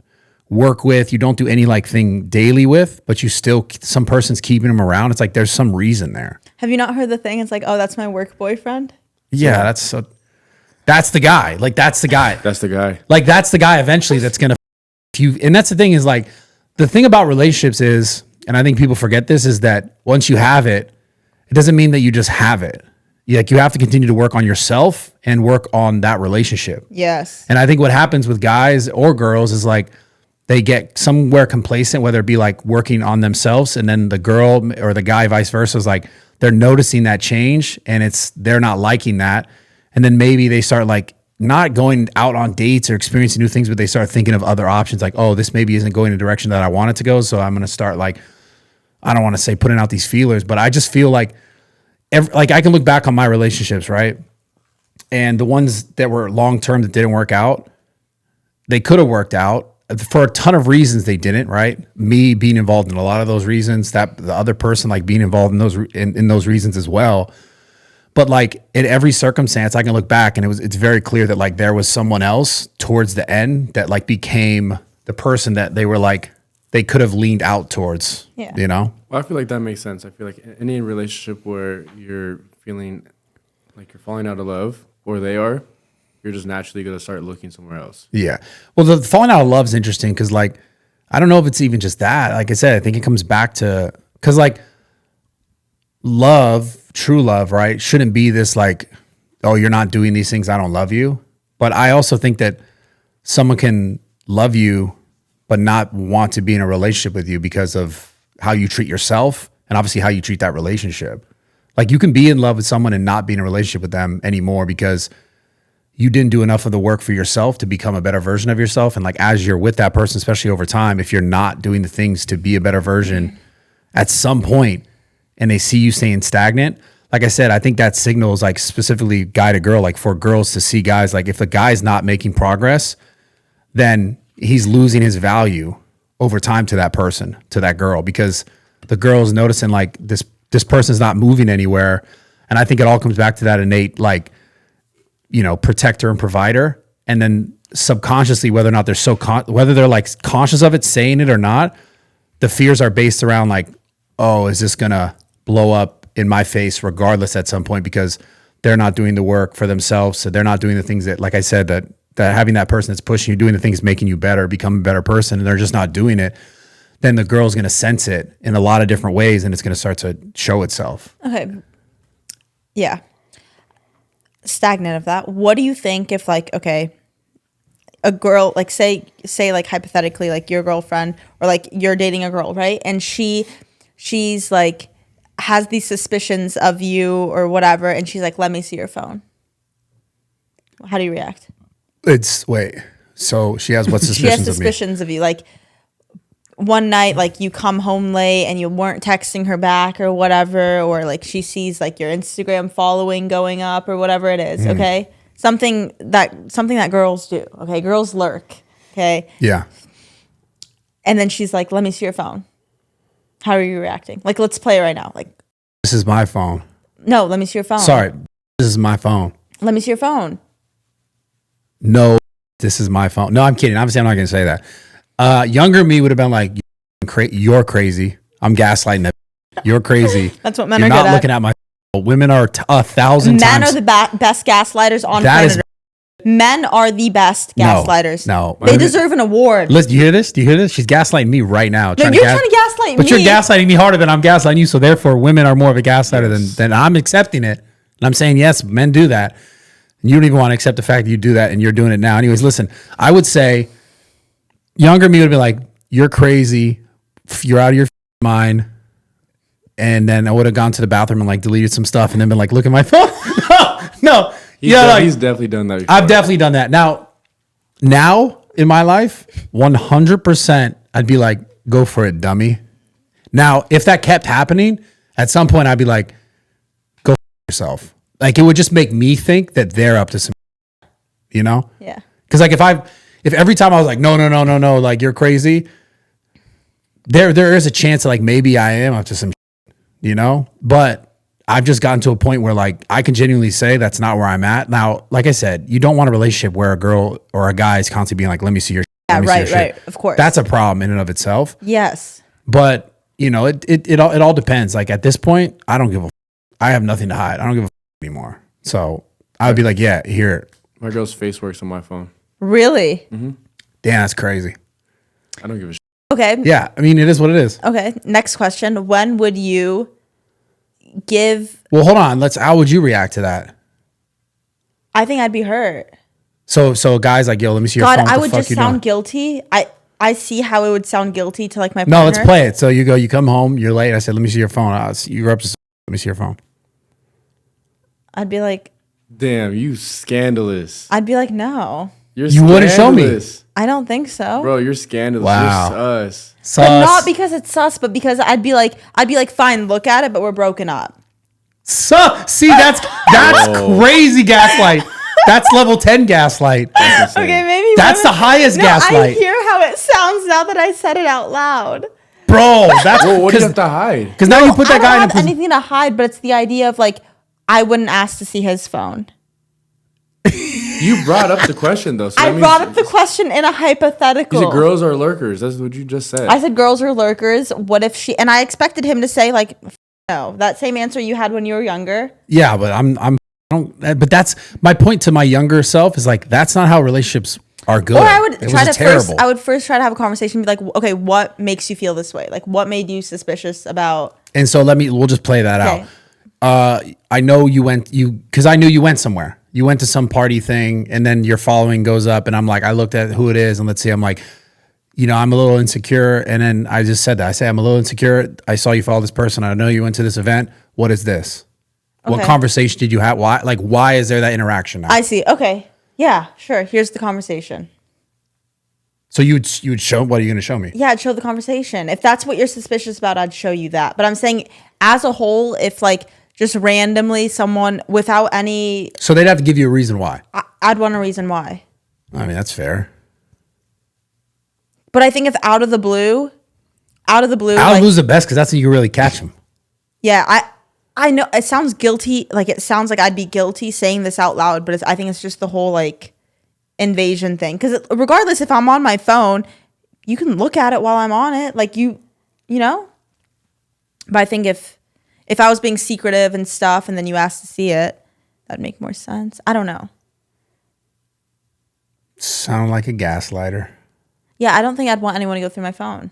work with, you don't do any like thing daily with, but you still, some person's keeping him around. It's like, there's some reason there. Have you not heard the thing? It's like, oh, that's my work boyfriend. Yeah. That's the guy. Like, that's the guy. That's the guy. Like, that's the guy eventually that's going to, you. And that's the thing is like, the thing about relationships is, and I think people forget this, is that once you have it, it doesn't mean that you just have it. You have to continue to work on yourself and work on that relationship. Yes. And I think what happens with guys or girls is like, they get somewhere complacent, whether it be like working on themselves, and then the girl or the guy, vice versa, is like, they're noticing that change and they're not liking that. And then maybe they start like not going out on dates or experiencing new things, but they start thinking of other options like, oh, this maybe isn't going in the direction that I want it to go. So I'm going to start like, I don't want to say putting out these feelers, but I just feel like, like I can look back on my relationships, right? And the ones that were long-term that didn't work out, they could have worked out. for a ton of reasons they didn't, right? Me being involved in a lot of those reasons, that the other person like being involved in those reasons as well. But like in every circumstance, I can look back and it's very clear that like there was someone else towards the end that like became the person that they were like they could have leaned out towards. Yeah. You know? Well, I feel like that makes sense. I feel like any relationship where you're feeling like you're falling out of love, or they are, you're just naturally going to start looking somewhere else. Yeah. Well, the falling out of love is interesting because, like, I don't know if it's even just that. Like I said, I think it comes back to because, like, love, true love, right, shouldn't be this like, oh, you're not doing these things, I don't love you. But I also think that someone can love you but not want to be in a relationship with you because of how you treat yourself and obviously how you treat that relationship. Like, you can be in love with someone and not be in a relationship with them anymore because you didn't do enough of the work for yourself to become a better version of yourself. And like, as you're with that person, especially over time, if you're not doing the things to be a better version at some point and they see you staying stagnant, like I said, I think that signals like specifically guy to girl, like for girls to see guys, like if the guy's not making progress, then he's losing his value over time to that person, to that girl, because the girl's noticing like this person's not moving anywhere. And I think it all comes back to that innate, like, you know, protector and provider. And then subconsciously, whether or not they're whether they're like conscious of it, saying it or not, the fears are based around like, oh, is this going to blow up in my face regardless at some point, because they're not doing the work for themselves. So they're not doing the things that, like I said, that having that person that's pushing you, doing the things making you better, become a better person, and they're just not doing it, then the girl's going to sense it in a lot of different ways and it's going to start to show itself. Okay. Yeah. Stagnant of that. What do you think if like, okay, a girl, like say like hypothetically, like your girlfriend or like you're dating a girl, right? And she's like, has these suspicions of you or whatever. And she's like, let me see your phone. How do you react? So she has what suspicions She has of me? suspicions of you. Like one night, like you come home late and you weren't texting her back or whatever, or like she sees like your Instagram following going up or whatever it is. Okay. Something that girls do. Okay. Girls lurk. Okay. Yeah. And then she's like, let me see your phone. How are you reacting? Like, let's play right now. Like, This is my phone. no, let me see your phone. Sorry. This is my phone. Let me see your phone. No, this is my phone. No, I'm kidding. Obviously, I'm not going to say that. Younger me would have been like, you're crazy. I'm gaslighting that. You're crazy. That's what men You're are not good looking at my phone. Women are 1,000 times. Men are the best gaslighters on That planet is- Earth. Men are the best gaslighters. No. They deserve an award. Listen, do you hear this? Do you hear this? She's gaslighting me right now. No, you're trying to gaslight But me. you're gaslighting me harder than I'm gaslighting you. So therefore, women are more of a gaslighter than I'm accepting it. And I'm saying, yes, men do that. And you don't even want to accept the fact that you do that and you're doing it now. Anyways, listen, I would say younger me would be like, you're crazy. You're out of your mind. And then I would have gone to the bathroom and like deleted some stuff and then been like, look at my phone. No. He's definitely done that before. I've definitely done that. Now in my life, 100%, I'd be like, go for it, dummy. Now, if that kept happening, at some point I'd be like, go f yourself. Like, it would just make me think that they're up to some, you know? Yeah. Because like if every time I was like, no, like you're crazy, there is a chance that like maybe I am up to some, you know? But I've just gotten to a point where like I can genuinely say that's not where I'm at. Now, like I said, you don't want a relationship where a girl or a guy is constantly being like, let me see your Yeah, let me see your right, shit. of course. That's a problem in and of itself. Yes. But, you know, it all depends. Like at this point, I don't give a I have nothing to hide. I don't give a anymore. So I would be like, yeah, here. My girl's face works on my phone. Really? Damn, that's crazy. I don't give a shit. Okay. Yeah, I mean, it is what it is. Okay. Next question. When would you give? Well, hold on. How would you react to that? I think I'd be hurt. So a guy's like, yo, let me see your God, phone. What I the would fuck just you sound doing? guilty. I see how it would sound guilty to like my partner. No, let's play it. So you come home, you're late. I said, let me see your phone. You're up to let me see your phone. I'd be like, Damn, you scandalous. I'd be like, no, You wouldn't show me. I don't think so. Bro, you're scandalous. Wow. You're sus. But not because it's sus, but because I'd be like, fine, look at it, but we're broken up. See, that's crazy gaslight. That's level 10 gaslight. Okay, maybe That's the highest gaslight. I hear how it sounds now that I said it out loud. Bro, that's Well, what do you have to hide? because now you put that guy I in a don't have anything to hide, but it's the idea of like I wouldn't ask to see his phone. You brought up the question though. So I brought up the question in a hypothetical. You said girls are lurkers. That's what you just said. I said girls are lurkers. What if she? And I expected him to say like, no. That same answer you had when you were younger. Yeah, but I don't. But that's my point to my younger self is like that's not how relationships are good. Or I would It try was to terrible. first. I would first try to have a conversation. And be like, okay, what makes you feel this way? Like, what made you suspicious about? And so we'll just play that Okay. out. I know because I knew you went somewhere. You went to some party thing, and then your following goes up, and I'm like, I looked at who it is, and let's see, I'm like, I'm a little insecure, and then I just said that. I say I'm a little insecure. I saw you follow this person. I know you went to this event. What is this? What Okay. conversation did you have? Why is there that interaction now? I see. Okay. Yeah. Sure. Here's the conversation. So you would show, what are you going to show me? Yeah, I'd show the conversation. If that's what you're suspicious about, I'd show you that. But I'm saying, as a whole, if like just randomly someone without any, So they'd have to give you a reason why. I'd want a reason why. I mean, that's fair. But I think if out of the blue, Out of like, blue's the best because that's when you can really catch them. yeah, I know it sounds guilty. Like it sounds like I'd be guilty saying this out loud, but I think it's just the whole like invasion thing. Because regardless, if I'm on my phone, you can look at it while I'm on it. Like you know. But I think if I was being secretive and stuff, and then you asked to see it, that'd make more sense. I don't know. Sound like a gaslighter. Yeah, I don't think I'd want anyone to go through my phone.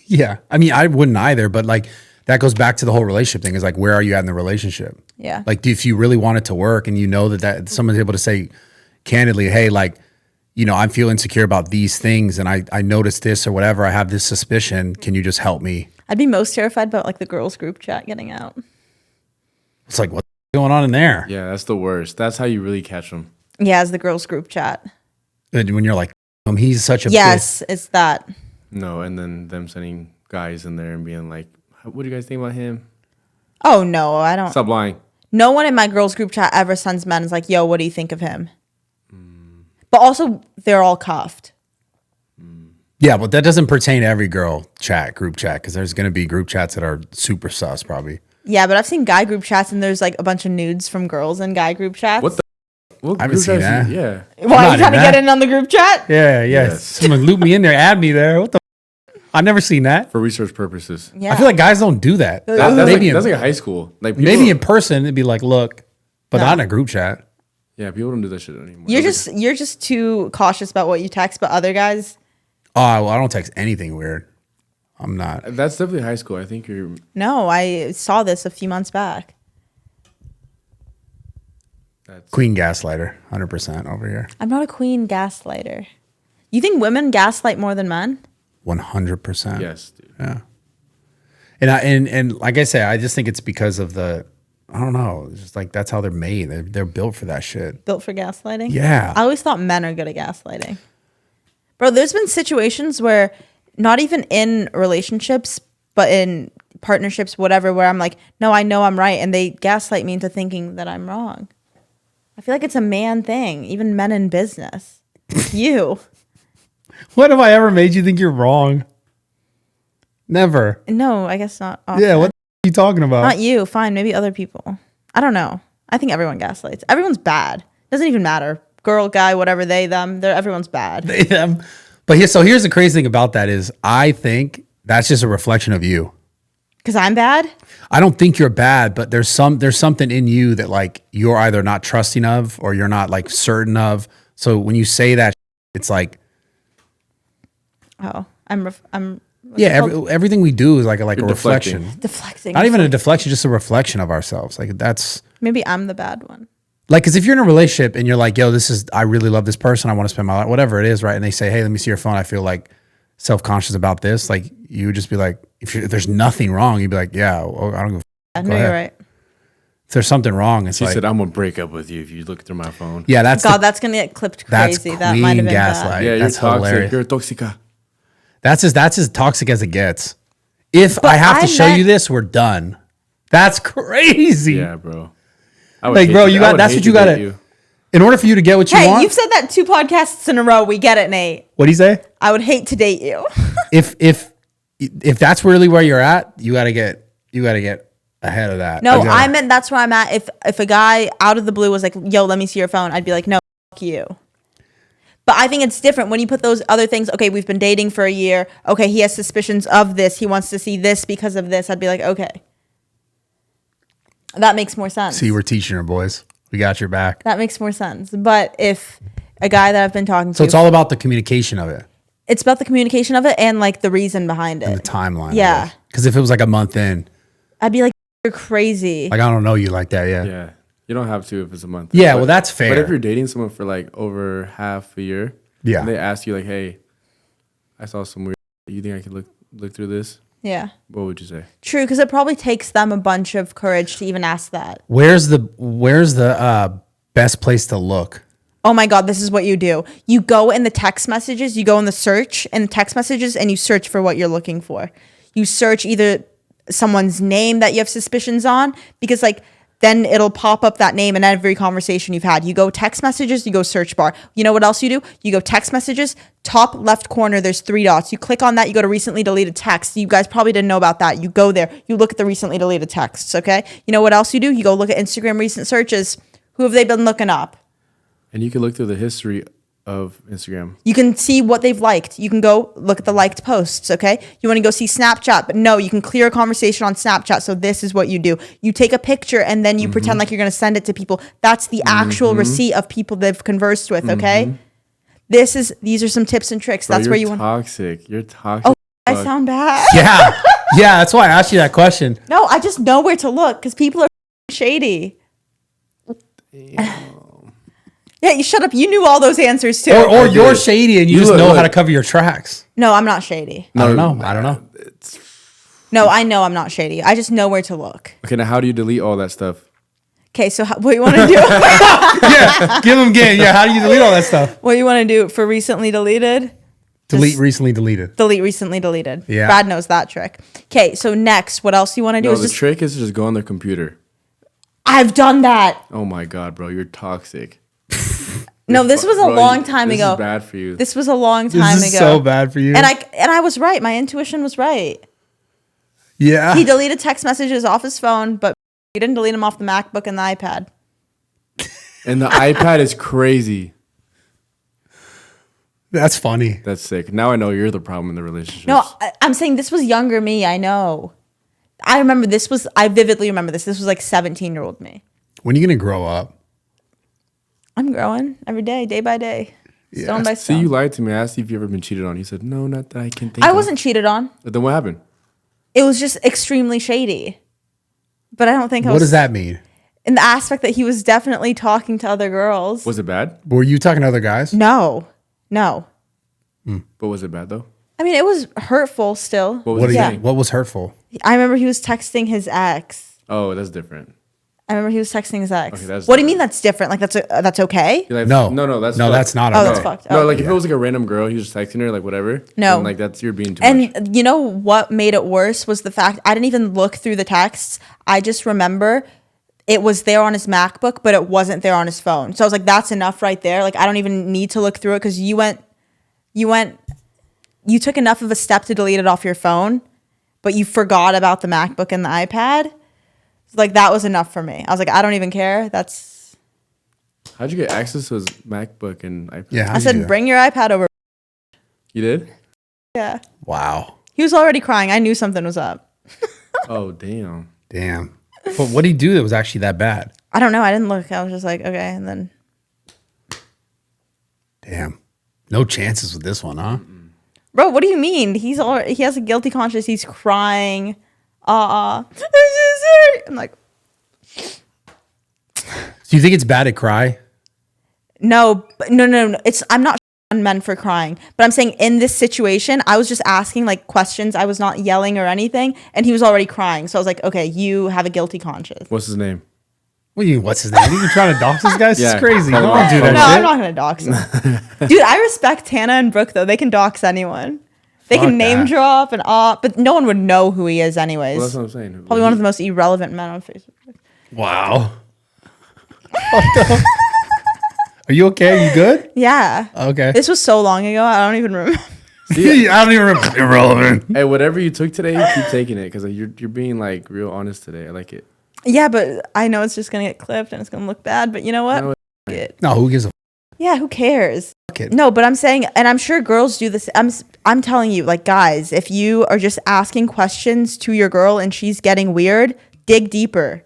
Yeah. I mean, I wouldn't either, but like that goes back to the whole relationship thing is like, where are you at in the relationship? Yeah. Like, if you really want it to work and you know that someone's able to say candidly, hey, like, I feel insecure about these things and I noticed this or whatever, I have this suspicion. Can you just help me? I'd be most terrified about like the girls group chat getting out. It's like, what's going on in there? Yeah, that's the worst. That's how you really catch them. Yeah, as the girls group chat. And when you're like, he's such a Yes, it's that. No, and then them sending guys in there and being like, what do you guys think about him? Oh no, I don't. Stop lying. No one in my girls group chat ever sends men is like, yo, what do you think of him? But also, they're all cuffed. Yeah, but that doesn't pertain to every group chat, because there's going to be group chats that are super sus, probably. Yeah, but I've seen guy group chats and there's like a bunch of nudes from girls in guy group chats. What the? What I haven't group seen chats that. Yeah. Why are not you trying to in get that. in on the group chat? Yeah. Yes. Someone loop me in there, add me there. What the? I've never seen that. For research purposes. Yeah. I feel like guys don't do that. That's, maybe that's like a high school. Like people, maybe in person it'd be like, look, but No. not in a group chat. Yeah, people don't do that shit anymore. You're just too cautious about what you text, but other guys, Oh, well, I don't text anything weird. I'm not. That's definitely high school. I think you're. no, I saw this a few months back. That's Queen gaslighter, 100% over here. I'm not a queen gaslighter. You think women gaslight more than men? 100%. yes, dude. Yeah. And like I say, I just think it's because of I don't know. It's just like that's how they're made. They're built for that shit. Built for gaslighting? Yeah. I always thought men are good at gaslighting. Bro, there's been situations where not even in relationships, but in partnerships, whatever, where I'm like, no, I know I'm right. And they gaslight me into thinking that I'm wrong. I feel like it's a man thing, even men in business. You. What have I ever made you think you're wrong? Never. No, I guess not. Often. Yeah, what are you talking about? Not you. Fine, maybe other people. I don't know. I think everyone gaslights. Everyone's bad. Doesn't even matter. Girl, guy, whatever, they, them. Everyone's bad. They, them. But here's the crazy thing about that is I think that's just a reflection of you. Because I'm bad? I don't think you're bad, but there's something in you that like you're either not trusting of or you're not like certain of. So when you say that, it's like, Oh, what's yeah, it called? everything we do is like a You're reflection. deflecting. Deflecting. Not even a deflection, just a reflection of ourselves. Like that's Maybe I'm the bad one. like, because if you're in a relationship and you're like, yo, I really love this person. I want to spend my life, whatever it is, right? And they say, hey, let me see your phone. I feel like self-conscious about this. Like you would just be like, if there's nothing wrong, you'd be like, yeah, well, I don't give a I Go know you're ahead. right. If there's something wrong, it's She like, said, "I'm gonna break up with you if you look through my phone." yeah, that's God, that's going to get clipped that's crazy. That might have queen been gaslight. bad. Yeah, That's you're toxic. hilarious. You're a toxica. That's as toxic as it gets. If But I have to I show you meant- this, we're done. That's crazy. Yeah, bro. I would Like, hate bro, to- you I got would that's hate what you to got date to. you. In order for you to get what you Hey, want, you've said that 2 podcasts in a row. We get it, Nate. what do you say? I would hate to date you. If that's really where you're at, you gotta get ahead of that. No, I meant that's where I'm at. If a guy out of the blue was like, yo, let me see your phone, I'd be like, no, fuck you. But I think it's different when you put those other things. Okay, we've been dating for a year. Okay, he has suspicions of this. He wants to see this because of this. I'd be like, okay. That makes more sense. See, we're teaching her, boys. We got your back. That makes more sense. But if a guy that I've been talking to. So it's all about the communication of it. It's about the communication of it and like the reason behind it. And the timeline. Yeah. Because if it was like a month in. I'd be like, you're crazy. Like, I don't know you like that, yeah. Yeah. You don't have to if it's a month. Yeah, well, that's fair. But if you're dating someone for like over half a year, yeah, and they ask you like, "Hey, I saw some weird. You think I could look through this?" Yeah. What would you say? True, because it probably takes them a bunch of courage to even ask that. Where's the best place to look? Oh my God, this is what you do. You go in the text messages, you go in the search in the text messages, and you search for what you're looking for. You search either someone's name that you have suspicions on, because like then it'll pop up that name in every conversation you've had. You go text messages, you go search bar. You know what else you do? You go text messages, top left corner, there's 3 dots. You click on that, you go to recently deleted texts. You guys probably didn't know about that. You go there, you look at the recently deleted texts, okay? You know what else you do? You go look at Instagram recent searches. Who have they been looking up? And you can look through the history of Instagram. You can see what they've liked. You can go look at the liked posts, okay? You want to go see Snapchat, but no, you can clear a conversation on Snapchat. So this is what you do. You take a picture and then you pretend like you're going to send it to people. That's the actual receipt of people they've conversed with, okay? These are some tips and tricks. Bro, That's where you want. Toxic. You're toxic. Oh, I sound bad. Yeah. Yeah, that's why I asked you that question. No, I just know where to look because people are shady. Yeah, you shut up. You knew all those answers too. Or you're shady and you just know look. how to cover your tracks. No, I'm not shady. I don't know. I don't know. No, I know I'm not shady. I just know where to look. Okay, now how do you delete all that stuff? Okay, so what you want to do? Yeah, give them game. Yeah, how do you delete all that stuff? What you want to do for recently deleted? Delete recently deleted. Delete recently deleted. Yeah. Brad knows that trick. Okay, so next, what else you want to do? No, is the just, trick is to just go on their computer. I've done that. Oh my god, bro, you're toxic. No, this was a Bro, long time this ago. is bad for you. This was a long time This is ago. so bad for you. And I was right. My intuition was right. Yeah. He deleted text messages off his phone, but he didn't delete them off the MacBook and the iPad. And the iPad is crazy. That's funny. That's sick. Now I know you're the problem in the relationship. No, I'm saying this was younger me. I know. I vividly remember this. This was like 17-year-old me. When are you going to grow up? I'm growing every day by day. Stone by See, stone. you lied to me. I asked you if you ever been cheated on. You said, no, not that I can think I of. wasn't cheated on. But then what happened? It was just extremely shady. But I don't think What does that mean? in the aspect that he was definitely talking to other girls. Was it bad? Were you talking to other guys? No. But was it bad though? I mean, it was hurtful still. What was What, he Yeah. saying? what was hurtful? I remember he was texting his ex. Oh, that's different. I remember he was texting his ex. Okay, that's What do you mean that's different? Like that's okay? You're like, No. no, that's No, fucked. that's not Oh, okay. that's fucked. No, Oh. like if it was like a random girl, he was just texting her, like whatever. No. then, like that's you're being too much. And you know what made it worse was the fact I didn't even look through the texts. I just remember it was there on his MacBook, but it wasn't there on his phone. So I was like, that's enough right there. Like I don't even need to look through it because you took enough of a step to delete it off your phone, but you forgot about the MacBook and the iPad. Like that was enough for me. I was like, I don't even care. That's. How'd you get access to his MacBook and iPad? Yeah. how I did you do said, that? bring your iPad over. You did? Yeah. Wow. He was already crying. I knew something was up. Oh damn. Damn. But what did he do that was actually that bad? I don't know. I didn't look. I was just like, okay. And then. Damn. No chances with this one, huh? Bro, what do you mean? He has a guilty conscience. He's crying. I'm like, Do you think it's bad to cry? no. I'm not on men for crying, but I'm saying in this situation, I was just asking like questions. I was not yelling or anything, and he was already crying. So I was like, okay, you have a guilty conscience. What's his name? What do you mean, what's his name? Are you trying to dox this guy? This Yeah. is crazy. No, Don't do that No, shit. I'm not gonna dox him. Dude, I respect Tana and Brooke though. They can dox anyone. They Fuck can name that. drop and but no one would know who he is anyways. Well, that's what I'm saying. Probably one of the most irrelevant men on Facebook. Wow. Are you okay? Are you good? Yeah. Okay. This was so long ago. I don't even remember. I don't even remember. Irrelevant. Hey, whatever you took today, keep taking it because you're being like real honest today. I like it. Yeah, but I know it's just gonna get clipped and it's gonna look bad. But you know what? No, F- it. No, who gives a Yeah, who cares? it? No, but I'm saying, and I'm sure girls do this. I'm telling you, like guys, if you are just asking questions to your girl and she's getting weird, dig deeper.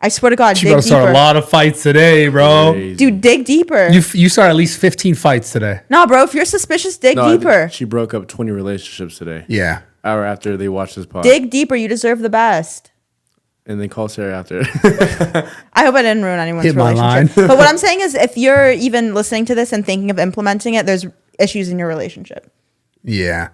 I swear to God, She dig about to start deeper. a lot of fights today, bro. crazy. Dude, dig deeper. You start at least 15 fights today. No, bro, if you're suspicious, dig No, I think deeper. she broke up 20 relationships today. Yeah. Hour after they watched this pod. Dig deeper. You deserve the best. And then call Sarah after. I hope I didn't ruin anyone's Hit my relationship. line. But what I'm saying is, if you're even listening to this and thinking of implementing it, there's issues in your relationship. Yeah.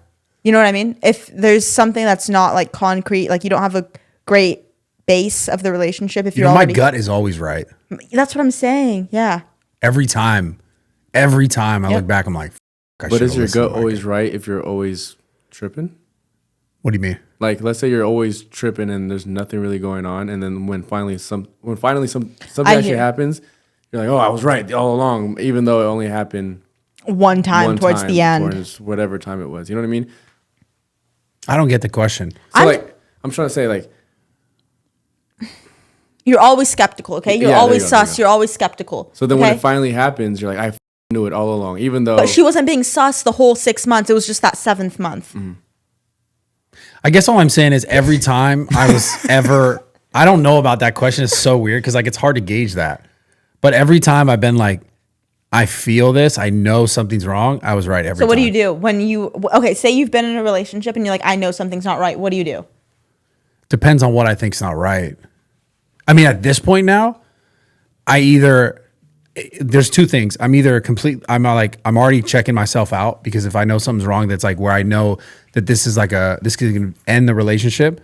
You know what I mean? If there's something that's not like concrete, like you don't have a great base of the relationship, if You you're know, my already, gut is always right. that's what I'm saying. Yeah. Every time I look back, I'm like, I But should've is your listened gut to my always right if you're always tripping? What do you mean? Like, let's say you're always tripping and there's nothing really going on, and then when finally something actually hear. happens, you're like, oh, I was right all along, even though it only happened One time one towards time the end. towards whatever time it was. You know what I mean? I don't get the question. So I'm- like, I'm trying to say like, You're always skeptical, okay? You're Yeah, there always you go, there you sus. go. You're always skeptical. so then when okay? it finally happens, you're like, I knew it all along, even though. But she wasn't being sus the whole 6 months. It was just that 7th month. I guess all I'm saying is every time I was ever, I don't know about that question. It's so weird because like it's hard to gauge that. But every time I've been like, I feel this, I know something's wrong. I was right every time. So what do you do when okay, say you've been in a relationship and you're like, I know something's not right. What do you do? Depends on what I think's not right. I mean, at this point now, there's two things. I'm already checking myself out because if I know something's wrong, that's like where I know that this can end the relationship.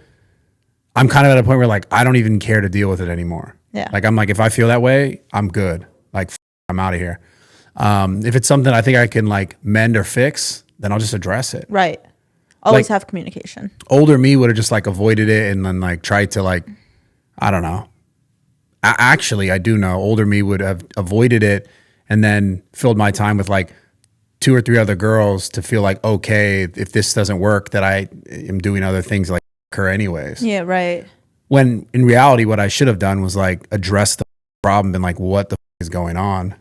I'm kind of at a point where like, I don't even care to deal with it anymore. Yeah. Like, I'm like, if I feel that way, I'm good. Like, I'm out of here. If it's something I think I can like mend or fix, then I'll just address it. Right. Always Like- have communication. Older me would have just like avoided it and then like tried to like, I don't know. Actually, I do know older me would have avoided it and then filled my time with like 2 or 3 other girls to feel like, okay, if this doesn't work, that I am doing other things like her anyways. Yeah, right. When in reality, what I should have done was like address the problem and like what the is going on.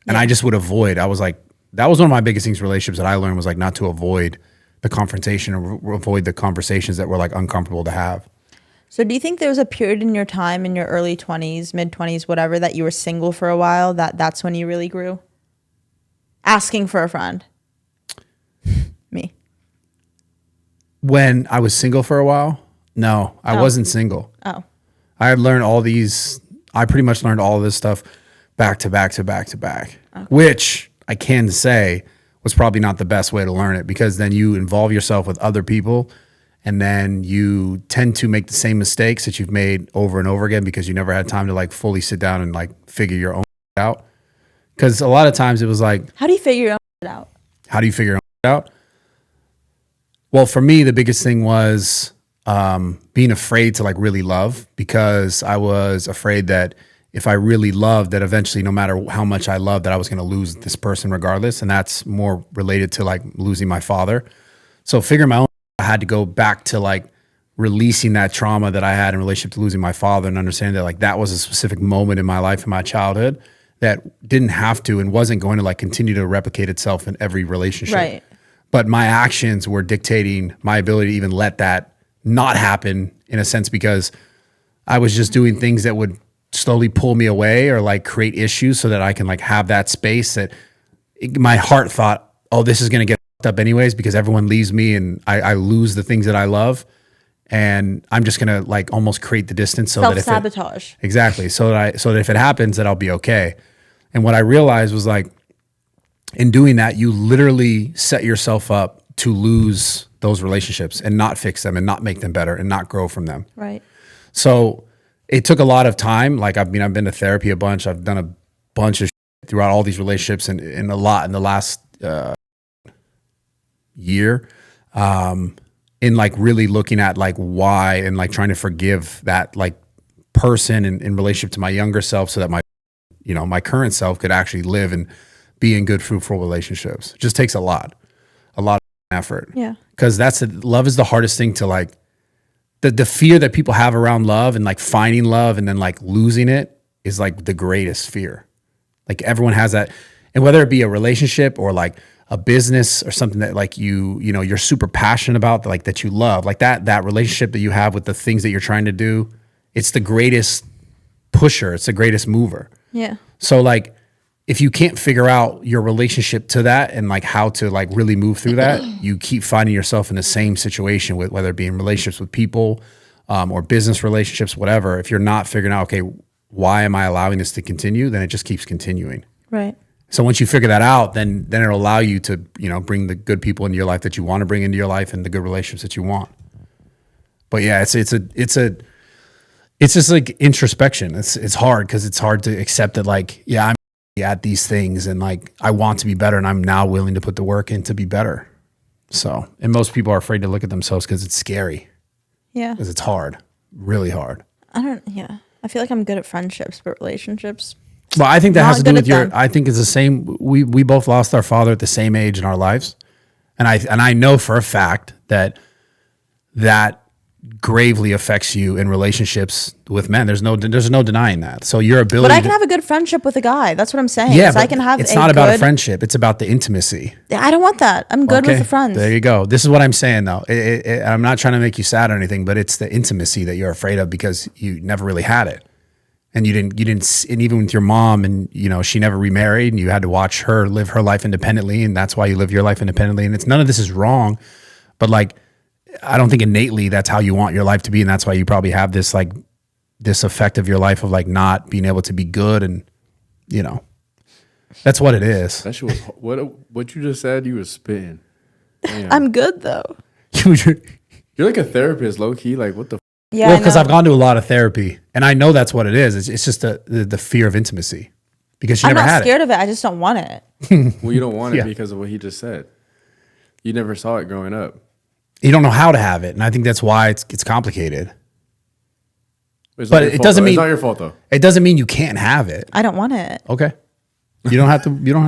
And I just would avoid. I was like, that was one of my biggest things, relationships that I learned was like not to avoid the confrontation or avoid the conversations that were like uncomfortable to have. So do you think there was a period in your time in your early 20s, mid 20s, whatever, that you were single for a while, that's when you really grew? Asking for a friend. Me. When I was single for a while, no, I wasn't single. Oh. I had learned all these, I pretty much learned all of this stuff back to back to back to back, which I can say was probably not the best way to learn it because then you involve yourself with other people and then you tend to make the same mistakes that you've made over and over again because you never had time to like fully sit down and like figure your own out. Because a lot of times it was like, How do you figure your own shit out? how do you figure it out? Well, for me, the biggest thing was being afraid to like really love because I was afraid that if I really loved, that eventually, no matter how much I loved, that I was going to lose this person regardless. And that's more related to like losing my father. So figuring my own, I had to go back to like releasing that trauma that I had in relationship to losing my father and understanding that like that was a specific moment in my life, in my childhood that didn't have to and wasn't going to like continue to replicate itself in every relationship. Right. But my actions were dictating my ability to even let that not happen in a sense because I was just doing things that would slowly pull me away or like create issues so that I can like have that space that my heart thought, oh, this is going to get up anyways because everyone leaves me and I lose the things that I love. And I'm just going to like almost create the distance so that if Self-sabotage. exactly. So that if it happens, that I'll be okay. And what I realized was like, in doing that, you literally set yourself up to lose those relationships and not fix them and not make them better and not grow from them. Right. So it took a lot of time. Like, I've been to therapy a bunch. I've done a bunch of shit throughout all these relationships and a lot in the last year in like really looking at like why and like trying to forgive that like person in relationship to my younger self so that my current self could actually live and be in good, fruitful relationships. It just takes a lot. effort. Yeah. Because love is the hardest thing to like, the fear that people have around love and like finding love and then like losing it is like the greatest fear. Like everyone has that. And whether it be a relationship or like a business or something that like you're super passionate about, like that you love, like that relationship that you have with the things that you're trying to do, it's the greatest pusher. It's the greatest mover. Yeah. So like, if you can't figure out your relationship to that and like how to like really move through that, you keep finding yourself in the same situation with whether it be in relationships with people or business relationships, whatever. If you're not figuring out, okay, why am I allowing this to continue? Then it just keeps continuing. Right. So once you figure that out, then it'll allow you to, bring the good people into your life that you want to bring into your life and the good relationships that you want. But yeah, it's just like introspection. It's hard because it's hard to accept that like, yeah, I'm at these things and like I want to be better and I'm now willing to put the work in to be better. So, and most people are afraid to look at themselves because it's scary. Yeah. Because it's hard, really hard. I feel like I'm good at friendships, but relationships. Well, I think that Not has to do good with at them. I think it's the same. We both lost our father at the same age in our lives. And I know for a fact that gravely affects you in relationships with men. There's no denying that. So your ability But I can have a good friendship with a guy. That's what I'm saying. yeah, Is but I can have it's not about a good- friendship. It's about the intimacy. I don't want that. I'm good with the friends. There you go. This is what I'm saying though. I'm not trying to make you sad or anything, but it's the intimacy that you're afraid of because you never really had it. And you didn't, and even with your mom and, she never remarried and you had to watch her live her life independently. And that's why you live your life independently. And none of this is wrong, but like, I don't think innately that's how you want your life to be. And that's why you probably have this, like this effect of your life of like not being able to be good. And, that's what it is. That shit was what you just said. You were spitting. Damn. I'm good though. You're like a therapist, low key. Like what the. Yeah. Well, because I've gone to a lot of therapy and I know that's what it is. It's just the fear of intimacy because you I'm never not had scared of it. I just don't want it. Well, you don't want it Yeah. because of what he just said. You never saw it growing up. You don't know how to have it. And I think that's why it's complicated. It's But not your it fault, doesn't though. mean- It's not your fault though. It doesn't mean you can't have it. I don't want it. Okay. You don't have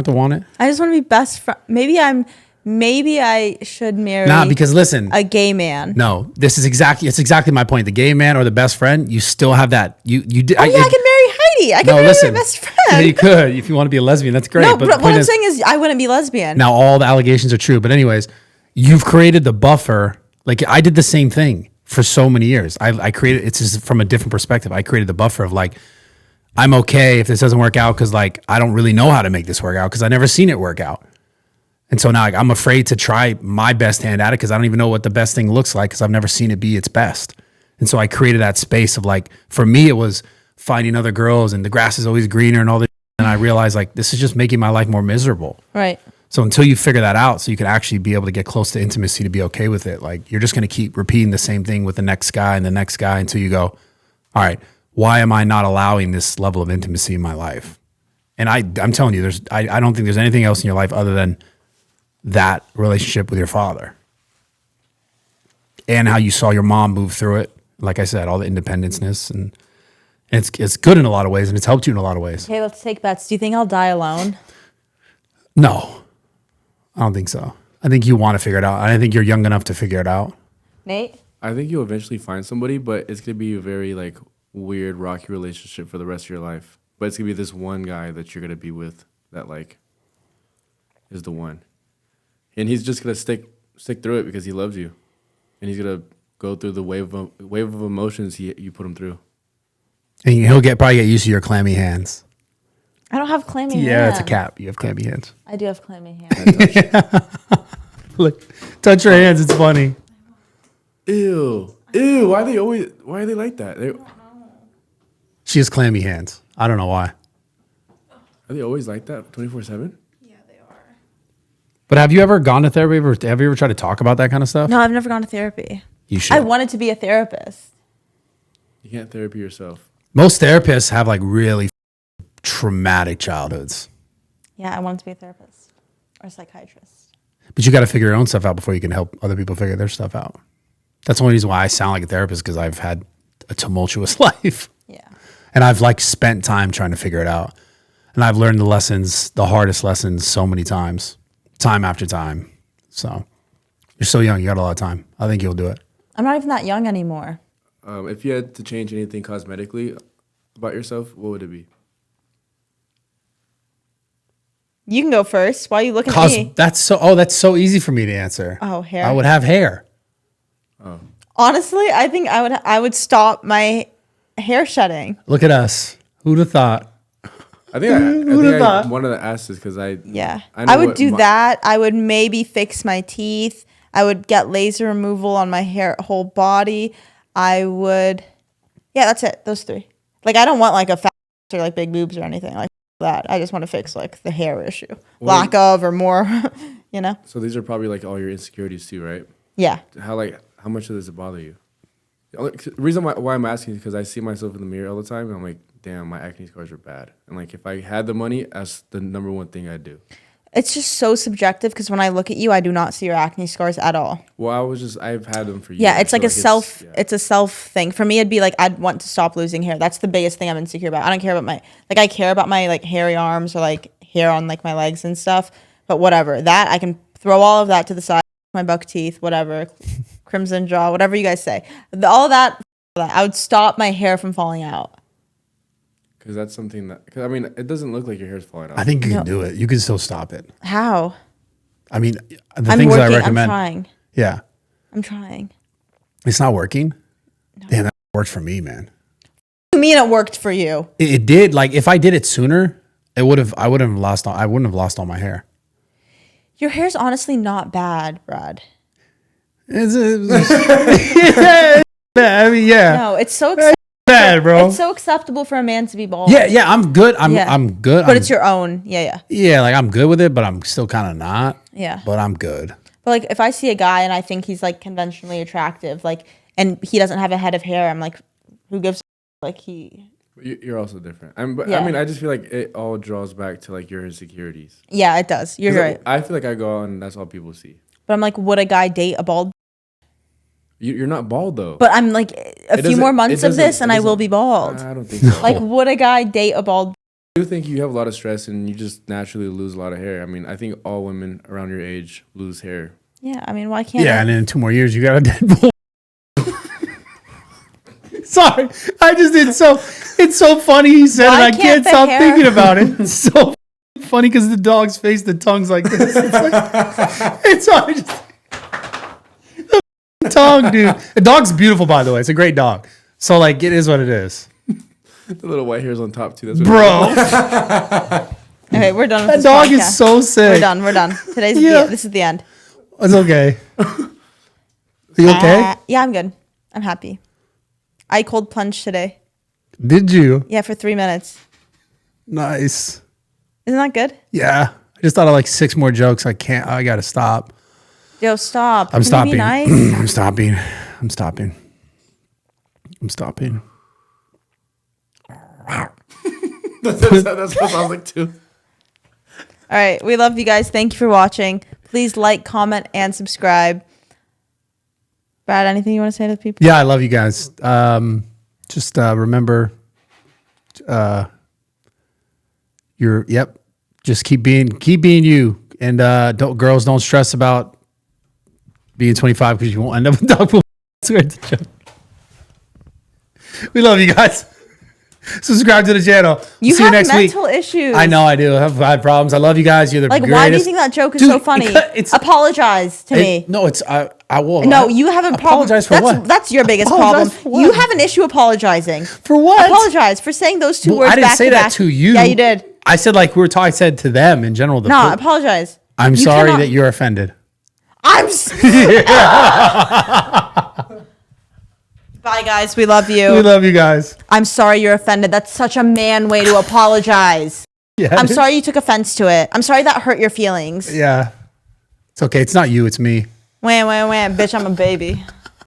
to want it. I just want to be best friend. Maybe I should marry Nah, because listen, a gay man. no, it's exactly my point. The gay man or the best friend, you still have that. You did. Oh yeah, I can marry Heidi. I can marry my best friend. Yeah, you could if you want to be a lesbian. That's great. No, but but the what point I'm is, saying is I wouldn't be lesbian. now all the allegations are true. But anyways, you've created the buffer. Like I did the same thing for so many years. I created. It's just from a different perspective. I created the buffer of like, I'm okay if this doesn't work out because like I don't really know how to make this work out because I never seen it work out. And so now like, I'm afraid to try my best hand at it because I don't even know what the best thing looks like because I've never seen it be its best. And so I created that space of like, for me, it was finding other girls and the grass is always greener and all this. And I realized like, this is just making my life more miserable. Right. So until you figure that out, so you can actually be able to get close to intimacy to be okay with it, like you're just going to keep repeating the same thing with the next guy and the next guy until you go, all right, why am I not allowing this level of intimacy in my life? And I'm telling you, I don't think there's anything else in your life other than that relationship with your father and how you saw your mom move through it. Like I said, all the independenceness and it's good in a lot of ways and it's helped you in a lot of ways. Okay, let's take bets. Do you think I'll die alone? No, I don't think so. I think you want to figure it out. I think you're young enough to figure it out. Nate? I think you'll eventually find somebody, but it's gonna be a very like weird, rocky relationship for the rest of your life. But it's gonna be this one guy that you're gonna be with that like is the one, and he's just gonna stick through it because he loves you, and he's gonna go through the wave of emotions you put him through. And he'll probably get used to your clammy hands. I don't have clammy hands. Yeah, it's a cap. You have clammy hands. I do have clammy hands. Look, touch your hands. It's funny. Ew. Why are they like that? She has clammy hands. I don't know why. Are they always like that 24/7? But have you ever gone to therapy? Have you ever tried to talk about that kind of stuff? No, I've never gone to therapy. You should. I wanted to be a therapist. You can't therapy yourself. Most therapists have like really traumatic childhoods. Yeah, I wanted to be a therapist or a psychiatrist. But you got to figure your own stuff out before you can help other people figure their stuff out. That's the only reason why I sound like a therapist, because I've had a tumultuous life. Yeah. And I've like spent time trying to figure it out. And I've learned the hardest lessons so many times, time after time. So You're so young. You got a lot of time. I think you'll do it. I'm not even that young anymore. If you had to change anything cosmetically about yourself, what would it be? You can go first. Why are you looking at me? That's so easy for me to answer. Oh, hair. I would have hair. Honestly, I think I would stop my hair shedding. Look at us. Who'd have thought? I think I wanted to ask this because Yeah. know I would what do that. I would maybe fix my teeth. I would get laser removal on my whole body. I would, yeah, that's it. Those 3. Like, I don't want like a fat or like big boobs or anything like that. I just want to fix like the hair issue, lack of or more, you know? So these are probably like all your insecurities too, right? Yeah. How much does it bother you? The reason why I'm asking is because I see myself in the mirror all the time and I'm like, damn, my acne scars are bad. And like, if I had the money, that's the number one thing I'd do. It's just so subjective because when I look at you, I do not see your acne scars at all. Well, I've had them for years. Yeah, it's like so it's a self thing. For me, it'd be like, I'd want to stop losing hair. That's the biggest thing I'm insecure about. I don't care about I care about my like hairy arms or like hair on like my legs and stuff, but whatever. That, I can throw all of that to the side, my buck teeth, whatever, crimson jaw, whatever you guys say. All that, I would stop my hair from falling out. Because that's something because I mean, it doesn't look like your hair's falling out. I think you can do it. You can still stop it. How? I mean, the I'm things working. I recommend. I'm trying. Yeah. I'm trying. It's not working? No. Damn, that worked for me, man. What do you mean it worked for you? It did. Like, if I did it sooner, I wouldn't have lost all my hair. Your hair's honestly not bad, Brad. I mean, yeah. No, it's so acceptable. Bad, bro. It's so acceptable for a man to be bald. Yeah, I'm good. I'm good. But it's your own. Yeah. Yeah, like I'm good with it, but I'm still kind of not. Yeah. But I'm good. But like, if I see a guy and I think he's like conventionally attractive, like, and he doesn't have a head of hair, I'm like, who gives a like he? You're also different. I Yeah. mean, I just feel like it all draws back to like your insecurities. Yeah, it does. You're right. I feel like I go out and that's all people see. But I'm like, would a guy date a bald? You're not bald though. But I'm like, a few more months of this and I will be bald. I don't think so. Like, would a guy date a bald? I do think you have a lot of stress and you just naturally lose a lot of hair. I mean, I think all women around your age lose hair. Yeah, I mean, why can't? Yeah, and in 2 more years, you got a dead bull. Sorry, I just did so. It's so funny he said Why it. I can't stop hair- thinking about it. It's so funny because the dog's face, the tongue's like this. It's like, it's all just the tongue, dude. The dog's beautiful, by the way. It's a great dog. So like, it is what it is, The little white hairs on top too. That's what bro. Okay, we're done with That this dog podcast. is so sick. We're done. Today's this is the end. It's okay. Are you okay? Yeah, I'm good. I'm happy. I cold plunged today. Did you? Yeah, for 3 minutes. Nice. Isn't that good? Yeah. I just thought of like 6 more jokes. I gotta stop. Yo, stop. I'm Can stopping. you be nice? I'm stopping. that's what it sounds like too. All right. We love you guys. Thank you for watching. Please like, comment, and subscribe. Brad, anything you want to say to the people? Yeah, I love you guys. Just remember, just keep being you, and girls don't stress about being 25 because you won't end up with dog poop. We love you guys. Subscribe to the channel. You See have you next week. mental issues. I know I do. I have problems. I love you guys. You're the Like, greatest. why do you think that joke is Dude, so funny? it's- Apologize to me. No, it's I will. No, you have a problem. Apologize for what? That's your biggest Apologize problem. for what? You have an issue apologizing. For what? Apologize for saying those two Well, words I didn't back say to that back. to you. Yeah, you did. I said like we were talking. I said to them in general. No, apologize. I'm You sorry cannot- that you're offended. Bye, guys. We love you. We love you guys. I'm sorry you're offended. That's such a man way to apologize. Yeah, I'm sorry you took offense to it. I'm sorry that hurt your feelings. Yeah, it's okay. It's not you. It's me. Wham, wham, wham. Bitch, I'm a baby.